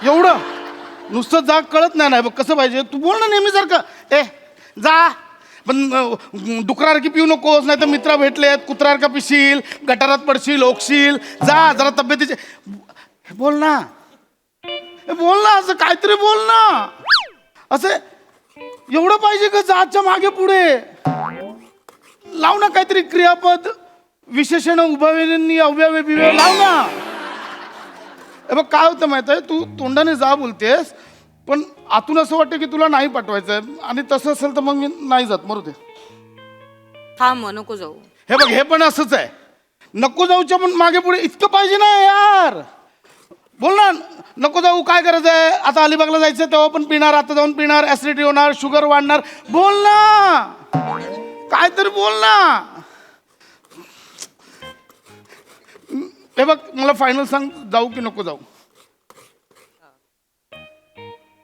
एवढं, नुसतं जा कळत नाही ना. बघ कसं पाहिजे, तू बोल ना नेहमी सारखं. जा, पण डुकरासारखी पिऊ नकोस, नाही तर मित्र भेटलेत, कुत्रासारखा पिशील, गटारात पडशील, ओकशील. जा जरा तब्येतीचे बोल ना, बोल ना, असं काहीतरी बोल ना. असं एवढं पाहिजे का जाच्या मागे पुढे? लाव ना काहीतरी क्रियापद, विशेषण, उभयनी, अव्यय, बिव्यय लाव ना. हे बघ काय होतं माहित आहे, तू तोंडाने जा बोलतेस पण आतून असं वाटतं की तुला नाही पाठवायचंय. आणि तसं असेल तर मग मी नाही जात, मरू दे. थांब, नको जाऊ. हे बघ हे पण असंच आहे, नको जाऊच्या पण मागे पुढे इतकं पाहिजे ना यार. बोल ना, नको जाऊ, काय करायचं आहे? आता अलिबागला जायचं तेव्हा पण पिणार, आता जाऊन पिणार, ऍसिडिटी होणार, शुगर वाढणार. बोल ना, काहीतरी बोल ना. हे बघ मला फायनल सांग, जाऊ की नको जाऊ?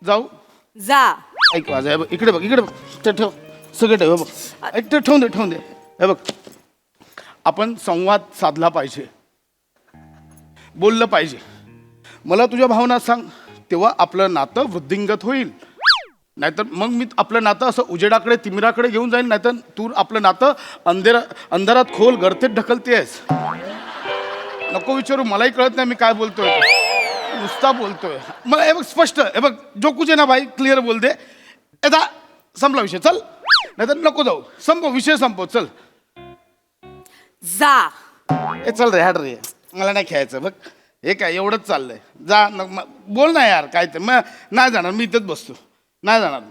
जाऊ. जा. ऐक माझं, हे बघ इकडे बघ, इकडे बघ, ते ठेव, सगळं ठेव. हे बघ ऐक, ते ठेवून दे, ठेवून दे. हे बघ आपण संवाद साधला पाहिजे, बोललं पाहिजे. मला तुझ्या भावना सांग, तेव्हा आपलं नातं वृद्धिंगत होईल. नाहीतर मग मी आपलं नातं असं उजेडाकडे, तिमिराकडे घेऊन जाईल. नाहीतर तू आपलं नातं अंधारात खोल गर्तेत ढकलतेस. नको विचारू, मलाही कळत नाही मी काय बोलतोय, नुसता बोलतोय. मला हे बघ स्पष्ट, हे बघ जो कुछ आहे ना भाई, क्लिअर बोल दे. आता संपला विषय, चल. नाहीतर नको जाऊ, संपव विषय, संपव, चल. जा. चल रे, हाड रे, मला नाही खेळायचं. बघ हे काय एवढंच चाललंय, जा. बोल ना यार, काय ते. मग नाही जाणार, मी इथंच बसतो, नाही जाणार.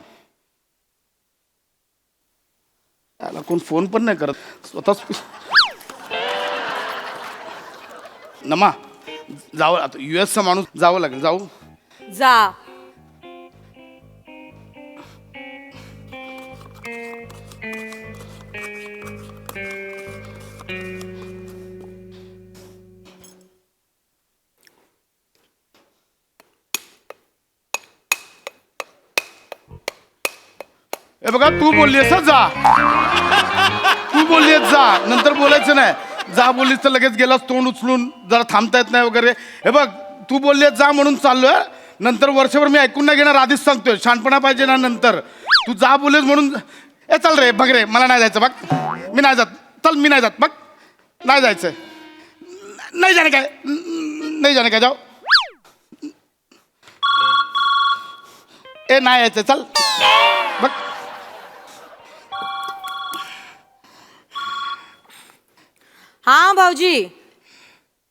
त्याला कोण फोन पण नाही करत, स्वतःच. नमा जावं, आता US माणूस जावं लागेल, जाऊ. जा. हे बघा, तू बोललीस जा, तू बोललीस जा, नंतर बोलायचं नाही. जा बोललीस तर लगेच गेलास तोंड उचलून, जरा थांबता येत नाही वगैरे. हे बघ तू बोललीस जा म्हणून चाललोय, नंतर वर्षभर मी ऐकून नाही घेणार, आधीच सांगतोय. शहाणपणा पाहिजे ना नंतर. तू जा बोललीस म्हणून चल रे, बघ रे, मला नाही जायचं, बघ मी नाही जात, चल मी नाही जात, बघ नाही जायचं. नाही जाणे काय, नाही जाणे काय, जाऊ. नाही यायचं, चल बघ. हा भाऊजी,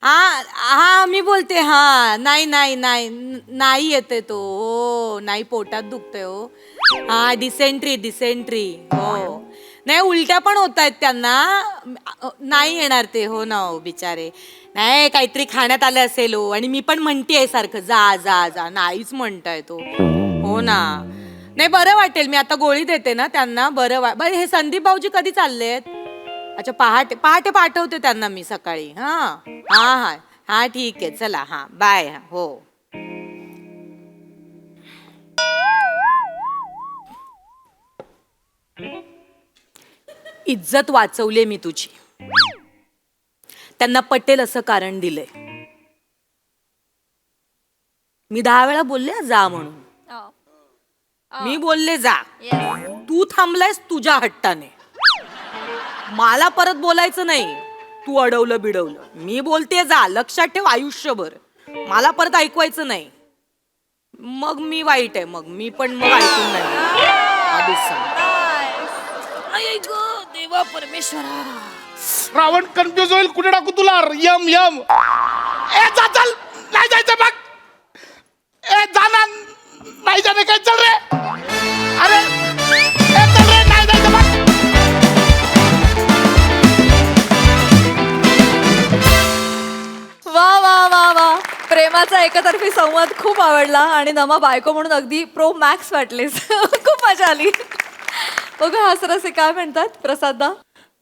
हा मी बोलते. हा नाही नाही नाही नाही येते तो. हो नाही, पोटात दुखतंय. हो हा, डिसेंट्री हो. नाही उलट्या पण होत आहेत त्यांना. नाही येणार ते. हो ना हो बिचारे. नाही काहीतरी खाण्यात आलं असेल हो. आणि मी पण म्हणतेय सारखं जा जा जा. नाहीच म्हणताय तो. हो ना. नाही बरं वाटेल. मी आता गोळी देते ना त्यांना. बरं हे संदीप भाऊजी कधी चाललेत? अच्छा पहाटे पहाटे पाठवते त्यांना मी सकाळी. हा हा हा हा ठीक आहे चला. हा बाय. हो इज्जत वाचवली मी तुझी. त्यांना पटेल असं कारण दिलंय. मी 10 वेळा बोलले जा म्हणून. मी बोलले जा. तू थांबलायस तुझ्या हट्टाने. मला परत बोलायचं नाही. तू अडवलं बिडवलं. मी बोलते जा. लक्षात ठेव आयुष्यभर. मला परत ऐकवायचं नाही. मग मी वाईट आहे. मग मी पण मग ऐकून नाही. आधीच सांग. देवा परमेश्वरा. रावण कन्फ्युज होईल कुठे टाकू तुला. M M. ए जा चल. नाही जायचं बघ. ए जाना. नाही जाणे काय चल रे. अरे ए चल रे. नाही जायचं बघ. वा वा वा वा. प्रेमाचा एकतर्फी संवाद खूप आवडला आणि नमा बायको म्हणून अगदी प्रो मॅक्स वाटलेस. खूप मजा आली. बघा हासरसे काय म्हणतात प्रसाददा.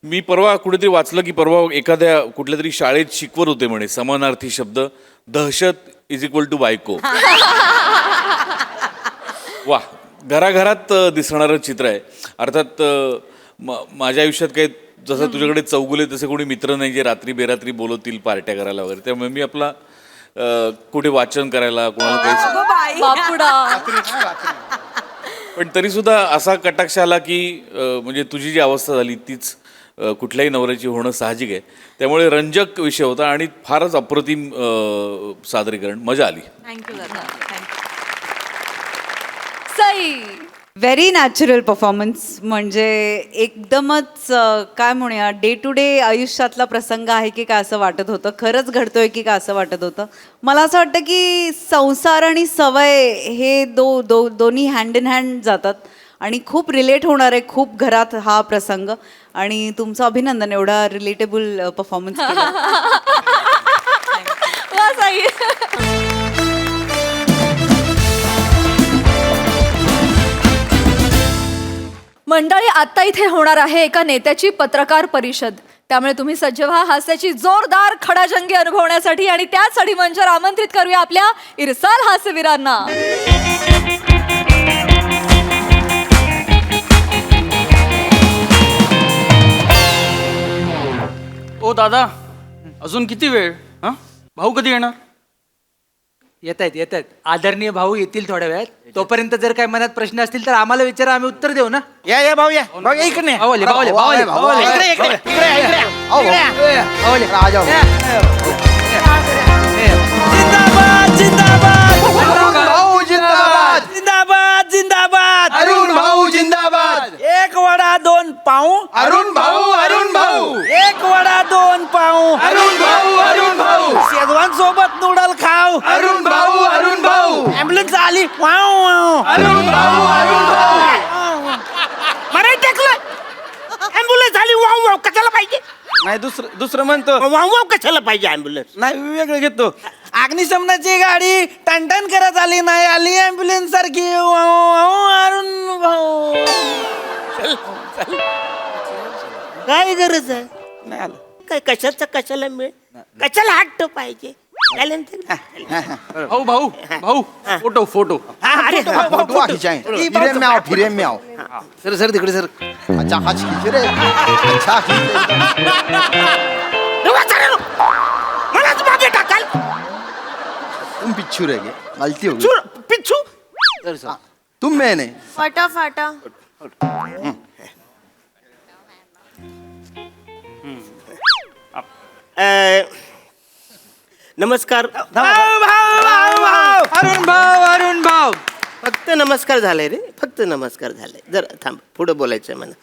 मी परवा कुठेतरी वाचलं की परवा एखाद्या कुठल्या तरी शाळेत शिकवत होते म्हणे समानार्थी शब्द. दहशत = बायको. वा. घराघरात दिसणारं चित्र आहे. अर्थात माझ्या आयुष्यात काही जसं तुझ्याकडे चौगुले तसे कोणी मित्र नाही जे रात्री बेरात्री बोलवतील पार्ट्या करायला वगैरे. त्यामुळे मी आपला कुठे वाचन करायला कोणाला काही बापुडा. पण तरी सुद्धा असा कटाक्ष आला की म्हणजे तुझी जी अवस्था झाली तीच कुठल्याही नवऱ्याची होणं साहजिक आहे. त्यामुळे रंजक विषय होता आणि फारच अप्रतिम सादरीकरण. मजा आली. थँक्यू दादा. Thank you. Sai. Very natural performance. म्हणजे एकदमच काय म्हणूया डे टू डे आयुष्यातला प्रसंग आहे की काय असं वाटत होतं. खरंच घडतोय की काय असं वाटत होतं. मला असं वाटतं की संसार आणि सवय हे दोन्ही हँड इन हँड जातात आणि खूप रिलेट होणार आहे खूप घरात हा प्रसंग. आणि तुमचं अभिनंदन एवढा रिलेटेबल परफॉर्मन्स. वा सई. मंडळी आता इथे होणार आहे एका नेत्याची पत्रकार परिषद. त्यामुळे तुम्ही सज्ज व्हा हास्याची जोरदार खडाजंगी अनुभवण्यासाठी. आणि त्यासाठी मंचावर आमंत्रित करूया आपल्या इरसाल हास्यवीरांना. ओ दादा अजून किती वेळ? हा भाऊ कधी येणार? येत आहेत आदरणीय भाऊ येतील थोड्या वेळात. तोपर्यंत जर काही मनात प्रश्न असतील तर आम्हाला विचारा. आम्ही उत्तर देऊ ना. या भाऊ या. भाऊ या इकडे. भाऊ जिंदाबाद जिंदाबाद. अरुण भाऊ जिंदाबाद. एक वडा 2 पाव. अरुण भाऊ. एक वडा 2 पाव. अरुण भाऊ. शेजवान सोबत नूडल खाव. अरुण भाऊ. ॲम्ब्युलन्स आली. Wow wow. अरुण भाऊ. मराठी टाकलं. ॲम्ब्युलन्स आली. वाव वाव कशाला पाहिजे? नाही दुसरं म्हणतो. वाव वाव कशाला पाहिजे ॲम्ब्युलन्स? नाही वेगळं घेतो. अग्निशमनाची गाडी टनटन करत आली. नाही आली ॲम्ब्युलन्स सारखी. अरुण भाऊ. काय गरज आहे? नाही आलं. काय कशाला मिळ? कशाला हट्ट पाहिजे? भाऊ फोटो. अरे फोटो खिंचाएं. फिरे में आओ. सर तिकडे सर. अच्छा हाच खींच रे. अच्छा खींच. मलाच मागे टाकाल. तुम पिच्छू रह गए. गलती हो गई. पिच्छू. तुम मैं नहीं. फाटा फाटा. नमस्कार. अरुण भाऊ. फक्त नमस्कार झाले रे. फक्त नमस्कार झाले. जरा थांब. पुढे बोलायचंय मला.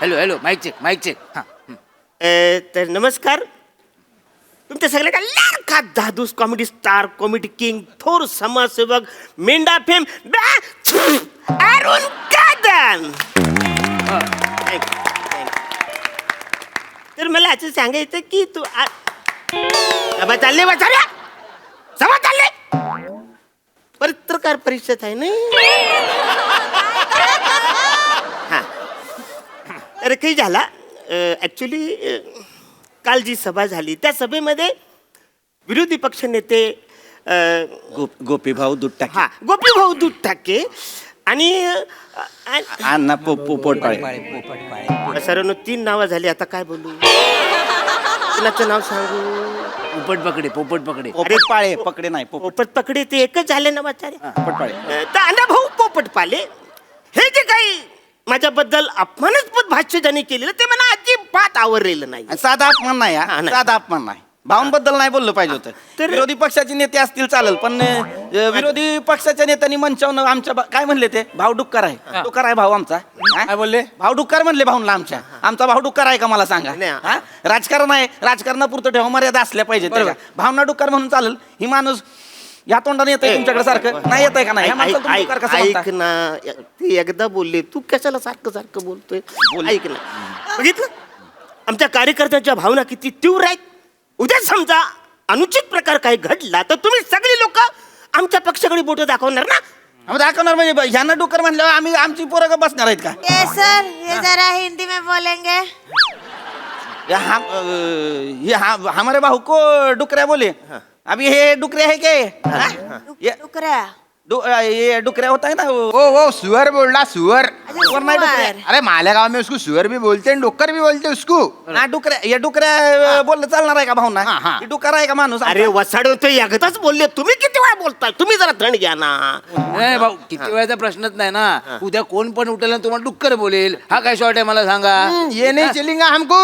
Hello mike check. तर नमस्कार. तुमच्या सगळ्या लाडका दादूस कॉमेडी स्टार कॉमेडी किंग थोर समाजसेवक मेंढा फेम अरुण कदम. असं सांगायचं की तू बाबा चालले वाचाऱ्या सभा चालले पत्रकार परिषद आहे ना. हा तर काही झाला ऍक्च्युली काल जी सभा झाली त्या सभेमध्ये विरोधी पक्ष नेते गोपीभाऊ दुट्टा हा गोपीभाऊ दूध ठाके आणि अण्णा पोपटपाळे. सर्वांनो 3 नावं झाली. आता काय बोलू, कुणाचं नाव सांगू? पोपटपाळे पकडे नाही पोपट पकडे ते एकच झाले ना वाचारे. पोपटपाळे. तर अण्णाभाऊ पोपटपाले हे जे काही माझ्याबद्दल अपमानास्पद भाष्य ज्यांनी केलेलं ते मला अजिबात आवडलेलं नाही. साधा अपमान नाही हा, हा, नाही. साधा अपमान नाही. भाऊंबद्दल नाही बोललं पाहिजे होतं. तर- विरोधी पक्षाचे नेते असतील चालेल, पण विरोधी पक्षाच्या नेत्यांनी मंचावून आमच्या काय म्हणले ते भाऊ डुक्कर आहे. डुक्कर आहे भाऊ आमचा. काय बोलले? भाऊ डुक्कर म्हणले भाऊंला आमचा भाऊ डुक्कर आहे का मला सांगा. नाही. हा? राजकारण आहे, राजकारणापुरतं ठेवा मर्यादा असल्या पाहिजे. भावना डुक्कर म्हणून चालेल. ही माणूस या तोंडाने येत तुमच्याकडे सारखं नाही येत आहे का नाही? ह्या माणसाला तुम्ही डुक्कर कसं म्हणता? ऐक ना, ते एकदा बोलले तू कशाला सारखं सारखं बोलतोय. ऐक ना, बघितलं आमच्या कार्यकर्त्यांच्या भावना किती तीव्र आहेत. उद्या समजा अनुचित प्रकार काही घडला तर तुम्ही सगळी लोक आमच्या पक्षाकडे बोट दाखवणार ना. आम्ही दाखवणार म्हणजे ह्यांना डुक्कर म्हणल्यावर आम्ही आमची पोरं बसणार आहेत का? सर ये जरा हिंदी में बोलेंगे. ये हमारे भाऊ को डुकऱ्या बोले. अभी ये डुकरे है क्या ये? डुकऱ्या. ये डुकऱ्या होता है ना वो. वो सुअर बोल रहा सुअर. सुअर नहीं डुकऱ्या. अरे मालेगांव में उसको सुअर भी बोलते हैं डुक्कर भी बोलते हैं उसको. हा डुकऱ्या ये डुकऱ्या बोललं चालणार आहे का भाऊना? हा. डुकर आहे का माणूस? अरे वसाडो ते एकदाच बोलले, तुम्ही किती वेळा बोलताय? तुम्ही जरा थंड घ्या ना. नाही भाऊ किती वेळाचा प्रश्नच नाही ना. उद्या कोण पण उठेल आणि तुम्हाला डुक्कर बोलेल. हा काय शॉर्ट आहे मला सांगा. ये नहीं चलेगा हमको.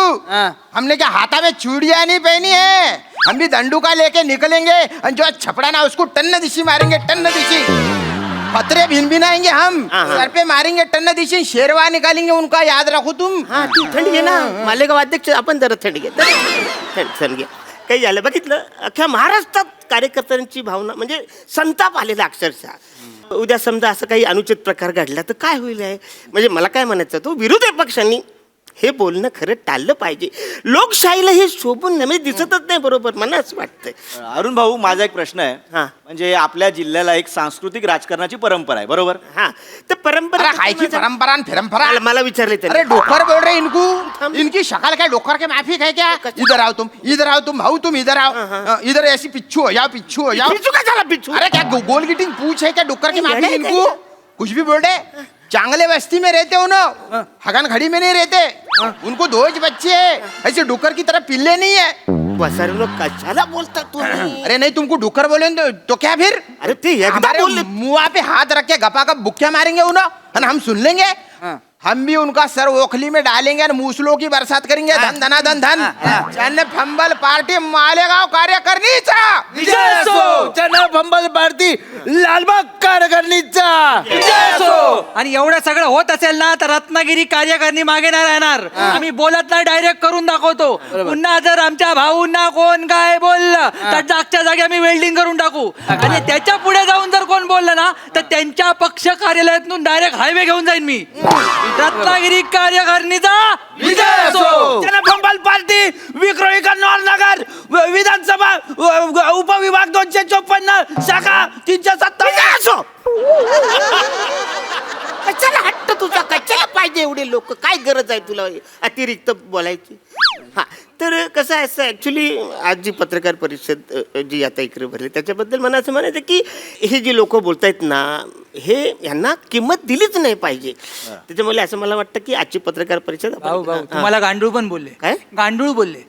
हमने क्या हाथा में चूड़ियां नहीं पहनी है. हम भी दंडुका लेके निकलेंगे और जो छपड़ा ना उसको टन्न दिशी मारेंगे, टन्न दिशी. पतरे भिनभिनाएंगे हम, सर पे मारेंगे टन्न दिशी, शेरवा निकालेंगे उनका, याद रखो तुम. हा तू थंड घे ना. मालेगाव अध्यक्ष आपण जरा थंड घे. थंड घे. काही झालं बघितलं अख्ख्या महाराष्ट्रात कार्यकर्त्यांची भावना म्हणजे संताप आलेला अक्षरशः. उद्या समजा असं काही अनुचित प्रकार घडला तर काय होईल आहे. म्हणजे मला काय म्हणायचं, तो विरोधी पक्षांनी हे बोलणं खरं टाळलं पाहिजे. लोकशाहीला हे शोभून नाही, म्हणजे दिसतच नाही बरोबर मला असं वाटतंय. अरुण भाऊ माझा एक प्रश्न आहे. हा. म्हणजे आपल्या जिल्ह्याला एक सांस्कृतिक राजकारणाची परंपरा आहे बरोबर. हा तर परंपरा अरे हायची परंपरा आणि फिरंपरा. मला विचारले अरे डोकर बोल रहे इनको. इनकी शक्ल क्या डोकर के माफिक है क्या? इधर आओ तुम भाऊ तुम इधर आओ. इधर ऐसी पिच्छू हो जाओ, पिच्छू हो जाओ. पिच्छू काय झाला पिच्छू? अरे क्या गोल गिटिंग पूछ है क्या डोकर के माफिक इनको? कुछ भी बोल रहे. चांगले बस्ती में रहते हो ना, हगन खड़ी में नहीं रहते. उनको 2 बच्चे हैं. ऐसे डुकर की तरह पिल्ले नहीं है. वसारो कशाला बोलता तू? अरे नहीं तुमको डुकर बोले तो क्या फिर? अरे ते एकदा हमारे बोलले. मुआ पे हाथ रख के गपा का बुक्या मारेंगे उन्हें और हम सुन लेंगे. हम भी उनका सर ओखली में डालेंगे और मूसलों की बरसात करेंगे. धन धना धन धन. चन्न फंबल पार्टी मालेगाव कार्यकारिणीचा विजय असो. चला फंबल पार्टी लालबाग कार्यकारिणीचा विजय असो. आणि एवढं सगळं होत असेल ना तर रत्नागिरी कार्यकारिणी मागे नाही राहणार. आम्ही बोलत नाही, डायरेक्ट करून दाखवतो. पुन्हा जर आमच्या भाऊंना कोण काय बोललं तर जागच्या जागी आम्ही वेल्डिंग करून टाकू. आणि त्याच्या पुढे जाऊन जर कोण बोललं ना तर त्यांच्या पक्ष कार्यालयातून डायरेक्ट हायवे घेऊन जाईन मी. रत्नागिरी कार्यकारिणीचा विजय असो. फंबल पार्टी विक्रोळी कन्नौर नगर विधानसभा उपविभाग 254 शाखा 357 असो. कशाला हट्ट तुझा, कशाला पाहिजे एवढे लोक? काय गरज आहे तुला अतिरिक्त बोलायची? हा तर कसं आहे, असं ऍक्च्युली आज जी पत्रकार परिषद जी आता इकडे भरली त्याच्याबद्दल मला असं म्हणायचं की हे जे लोक बोलतायत ना हे यांना किंमत दिलीच नाही पाहिजे. त्याच्यामुळे असं मला वाटतं की आजची पत्रकार परिषद आपण- तुम्हाला गांडूळ पण बोलले. काय गांडूळ बोलले.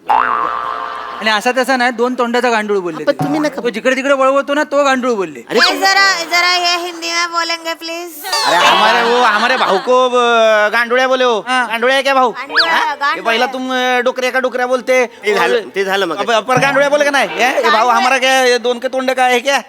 आणि असा तसा नाही, 2 तोंडाचा गांडूळ बोलले. पण तुम्ही नका. तो जिकडे तिकडे वळवतो ना तो गांडूळ बोलले. अरे ये जरा ये हिंदी में बोलेंगे प्लीज. अरे हमारे भाऊ को गांडुळ्या बोले हो. गांडुळ्या है क्या भाऊ? ये पहिला तुम डुकऱ्या का डुकऱ्या बोलते. ते झालं मग. पर गांडुळ्या बोले का नहीं? ये भाऊ हमारा क्या ये 2 के तोंडे का है क्या?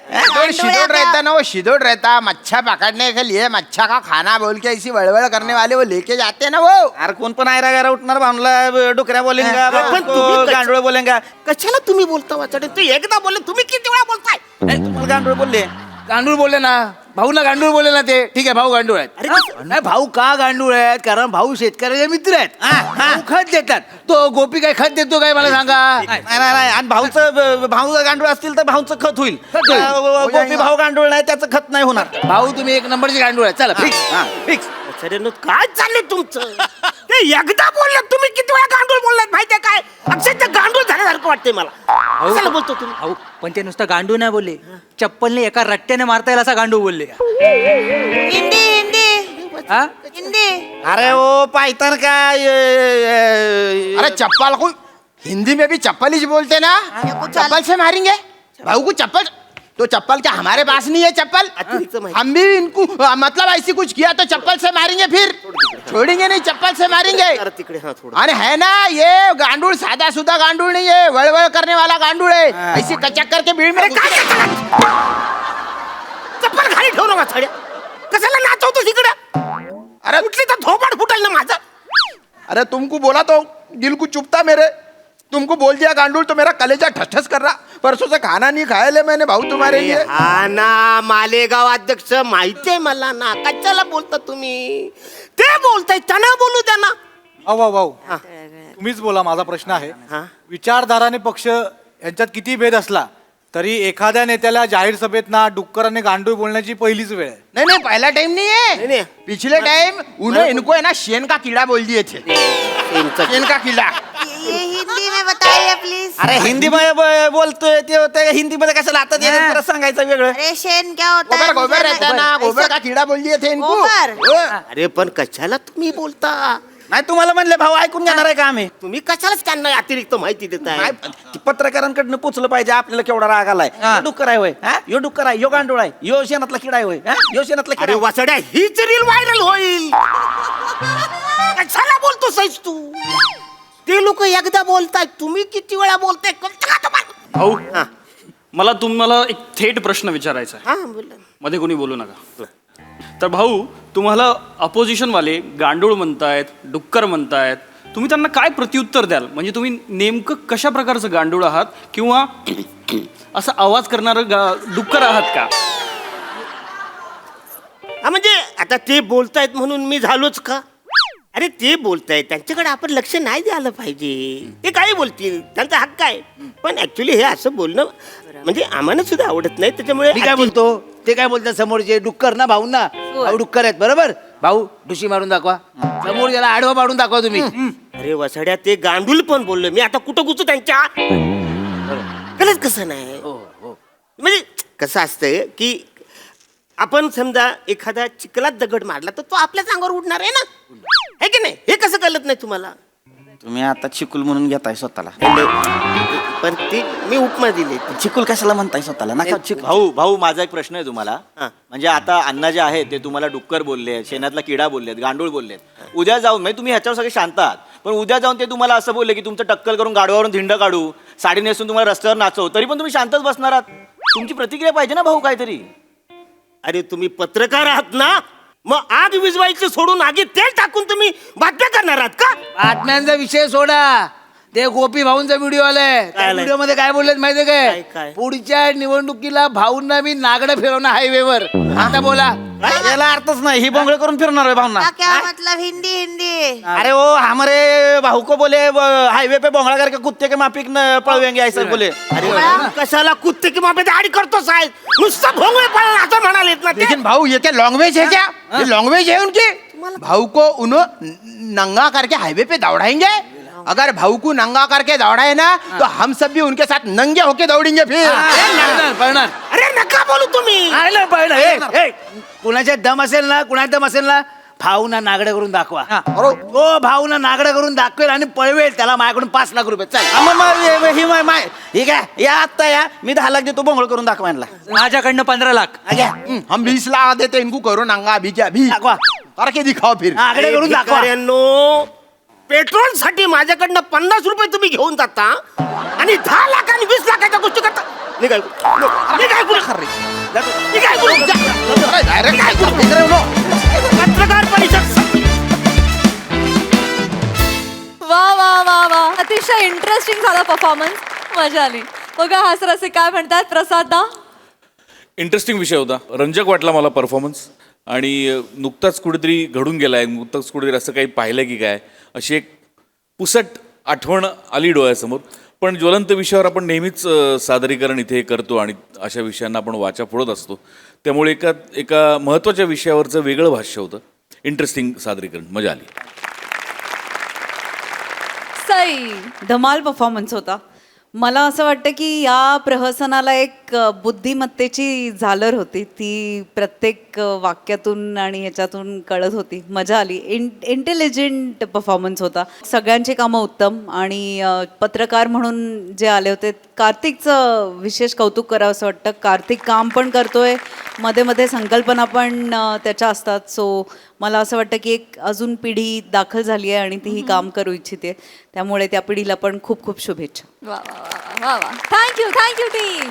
शिदोड़ रहता ना, वो शिदोड़ रहता. मच्छा पकड़ने के लिए मच्छा का खाना बोल के ऐसी वड़वड़ करने वाले वो लेके जाते हैं ना वो. अरे कोण पण आयरा गायरा उठणार भाऊला डुकऱ्या बोलेंगा, पण तुम्ही गांडुळे बोलेंगा. कशाला तुम्ही बोलता वाचाडे? तू एकदा बोलले, तुम्ही किती वेळा बोलताय? तुम्हाला गांडुळे बोलले. गांडूळ बोलले ना भाऊला गांडूळ बोलले ना ते ठीक आहे भाऊ गांडूळ आहेत नाही भाऊ का गांडूळ आहेत कारण भाऊ शेतकऱ्याचे मित्र आहेत भाऊ खत देतात तो गोपी काय खत देतो काय मला सांगा नाही आणि भाऊ गांडूळ असतील तर भाऊचं खत होईल गोपी भाऊ गांडूळ नाही त्याचं खत नाही होणार भाऊ तुम्ही एक नंबरचे गांडूळ आहेत चला फिक्स फिक्स सरेनो काय चाललंय तुमचं ते एकदा बोललात तुम्ही किती वेळा गांडूळ बोललात माहितीये काय अक्षरशः गांडूळ झाल्यासारखं वाटतंय मला कशाला बोलतो तुम्ही अहो पण ते नुसतं गांडू नाही बोलले चप्पलने एका रट्ट्याने मारता येईल असा गांडू बोलले हिंदी हिंदी हा? हिंदी अरे ओ पायतान काय अरे चप्पल को हिंदी में भी चप्पल ही बोलते ना चप्पल से मारेंगे भाऊ को चप्पल तो चप्पल क्या हमारे पास नहीं है चप्पल हम भी इनको मतलब ऐसी कुछ किया तो चप्पल से मारेंगे फिर छोड़ेंगे नहीं चप्पल से मारेंगे तिकडे हा थोडं अरे है ना ये गांडूळ सादा सुधा गांडूळ नहीं है वळवळ करने वाला गांडूळ है ऐसी कचक करके भीड़ में चप्पल खाली ठेवू नका साड्या कशाला नाचवतो तिकडं अरे उठली तर थोपाड फुटाल ना माझं अरे तुमको बोला तो दिल को चुपता मेरे तुमको बोल दिया गांडूल तो मेरा कलेजा ठस ठस कर रहा परसों से खाना नहीं खाया ले मैंने भाऊ तुम्हारे लिए हा ना मालेगाव अध्यक्ष माहितीये मला ना कशाला बोलता तुम्ही ते बोलताय त्यांना बोलू द्या ना भाऊ भाऊ तुम्हीच बोला माझा प्रश्न आहे विचारधाराने पक्ष यांच्यात किती भेद असला तरी एखाद्या नेत्याला जाहीर सभेत ना डुक्कर आणि गांडूळ बोलण्याची पहिलीच वेळ आहे नहीं नहीं पहला टाइम नहीं है नहीं। पिछले टाइम उन्होंने इनको है ना शेन का कीड़ा बोल दिए थे शेन का कीड़ा ये हिंदी में बताइए प्लीज अरे हिंदी मध्ये बोलतोय ते हिंदी मध्ये कशाला आता ते परत सांगायचं वेगळं अरे शेन क्या होता है गोबर गोबर मुझे रहता है ना गोबर का कीड़ा बोल दिए थे इनको गोबर? अरे पण कशाला तुम्ही बोलता नाही तुम्हाला म्हणले भाऊ ऐकून घेणार आहे का आम्ही तुम्ही कशालाच त्यांना अतिरिक्त माहिती देताय नाही, ती पत्रकारांकडनं पोचलं पाहिजे आपल्याला केवढा राग आलाय यो डुक्कर आहे होय यो डुक्कर आहे यो गांडूळ आहे यो शेणातला किडा आहे होय यो शेणातला अरे किडा वासड्या हीच रील व्हायरल होईल कशाला बोलतो सैस तू ते लोक एकदा बोलताय तुम्ही किती वेळा बोलताय कळतं का तुम्हाला? भाऊ मला तुम्हाला एक थेट प्रश्न विचारायचा आहे हा बोला मध्ये कोणी बोलू नका तर भाऊ तुम्हाला अपोजिशनवाले गांडूळ म्हणतायत डुक्कर म्हणतायत तुम्ही त्यांना काय प्रत्युत्तर द्याल म्हणजे तुम्ही नेमकं कशा प्रकारचं गांडूळ आहात किंवा असा आवाज करणारं डुक्कर आहात का हा म्हणजे आता ते बोलतायत म्हणून मी झालोच का अरे ते बोलतायत त्यांच्याकडे आपण लक्ष नाही द्यायला पाहिजे ते काही बोलतील त्यांचा हक्क आहे पण ऍक्च्युली हे असं बोलणं म्हणजे आम्हाला सुद्धा आवडत नाही त्याच्यामुळे मी काय बोलतो ते काय बोलतात समोरचे डुक्कर ना भाऊ ना भाऊ डुक्कर आहेत बरोबर भाऊ डुशी मारून दाखवा समोर याला आडवा पाडून दाखवा तुम्ही अरे वसाड्या ते गांडूल पण बोललो मी आता कुठं घुसू त्यांच्या कळत कसं नाही म्हणजे कसं असतंय की आपण समजा एखादा चिखलात दगड मारला तर तो आपल्याच अंगावर उडणार आहे ना है की नाही हे कसं कळत नाही तुम्हाला तुम्ही आता चिकुल म्हणून घेताय स्वतःला पण ती मी उपमा दिली चिकुल कशाला म्हणताय स्वतःला नका भाऊ भाऊ माझा एक प्रश्न आहे तुम्हाला म्हणजे आता अण्णा जे आहे ते तुम्हाला डुक्कर बोलले शेणातला किडा बोललेत गांडूळ बोललेत उद्या जाऊन म्हणजे तुम्ही ह्याच्यावर सगळे शांत आहात पण उद्या जाऊन ते तुम्हाला असं बोलले की तुमचं टक्कल करून गाडवावरून धिंड काढू साडी नेसून तुम्हाला रस्त्यावर नाचवू तरी पण तुम्ही शांतच बसणार आहात तुमची प्रतिक्रिया पाहिजे ना भाऊ काहीतरी अरे तुम्ही पत्रकार आहात ना मग आग विजवायची सोडून आगी तेल टाकून तुम्ही बातम्या करणार आहात का बातम्यांचा विषय सोडा ते गोपी भाऊंचा व्हिडिओ आलाय त्या व्हिडिओ मध्ये काय बोललेत माहितीये काय पुढच्या निवडणुकीला भाऊंना मी नागडं फिरवणार हायवेवर आता बोला याला अर्थच नाही ही बोंगळे करून फिरणार आहे भाऊंना क्या मतलब हिंदी हिंदी अरे ओ हमारे भाऊ को बोले हाईवे पे बोंगड़ा करके कुत्ते के माफिक पळवेंगे ऐसे बोले अरे कशाला कुत्ते की मापे दाढी करतो साहेब नुसतं भोंगळे पळला असं म्हणालेत ना ते लेकिन भाऊ ये क्या लैंग्वेज है क्या ये लैंग्वेज है उनकी भाऊ को उन्होंने नंगा करके हाईवे पे दौड़ाएंगे अगर भाऊ को नंगा करके दौड़ाए ना तो हम सब भी उनके साथ नंगे होके दौड़ेंगे फिर पळणार अरे नका बोलू तुम्ही कुणाच्या दम असेल ना कुणाच्या दम असेल ना भाऊना नागडं करून दाखवा तो भाऊना नागडं करून दाखवेल आणि पळवेल त्याला माझ्याकडून 5 लाख रुपये चल ही काय या आत्ता या मी 10 लाख देतो बोंगळ करून दाखवायला माझ्याकडनं 15 लाख हम 20 लाख देते इनको करो नंगा अभी क्या अभी करके दिखाओ फिर नागडं करून दाखवा पेट्रोल साठी माझ्याकडनं 50 रुपये तुम्ही घेऊन जाता आणि 10 लाख आणि 20 लाखाच्या गोष्टी करता पत्रकार परिषद वा वा वा वा अतिशय इंटरेस्टिंग झाला परफॉर्मन्स मजा आली बघा हासरसे काय म्हणतात प्रसाद दा इंटरेस्टिंग विषय होता, रंजक वाटला मला परफॉर्मन्स. आणि नुकताच कुठेतरी घडून गेलाय, नुकताच कुठेतरी असं काही पाहिलं की काय, अशी एक पुसट आठवण आली डोळ्यासमोर. पण ज्वलंत विषयावर आपण नेहमीच सादरीकरण इथे करतो आणि अशा विषयांना आपण वाचा फोडत असतो. त्यामुळे एका महत्त्वाच्या विषयावरचं वेगळं भाष्य होतं. इंटरेस्टिंग सादरीकरण, मजा आली. सई धमाल परफॉर्मन्स होता. मला असं वाटतं की या प्रहसनाला एक बुद्धिमत्तेची झालर होती, ती प्रत्येक वाक्यातून आणि ह्याच्यातून कळत होती. मजा आली. इंटेलिजंट परफॉर्मन्स होता. सगळ्यांची कामं उत्तम. आणि पत्रकार म्हणून जे आले होते, कार्तिकचं विशेष कौतुक करावं असं वाटतं. कार्तिक काम पण करतोय, मध्ये मध्ये संकल्पना पण त्याच्या असतात. सो मला असं वाटतं की एक अजून पिढी दाखल झाली आहे आणि तीही काम करू इच्छिते. त्यामुळे त्या पिढीला पण खूप खूप शुभेच्छा. वा वा वा वा वा. Thank you team.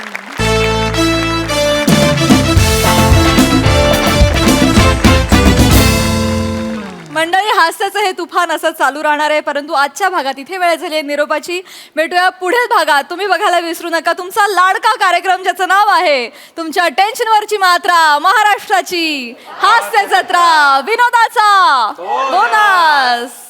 मंडळी, हास्याचं हे तुफान असं चालू राहणार आहे, परंतु आजच्या भागात इथे वेळ झाली आहे निरोपाची. भेटूया पुढील भागात. तुम्ही बघायला विसरू नका तुमचा लाडका कार्यक्रम ज्याचं नाव आहे तुमच्या टेन्शनवरची मात्रा, महाराष्ट्राची हास्य जत्रा, विनोदाचा बोनस.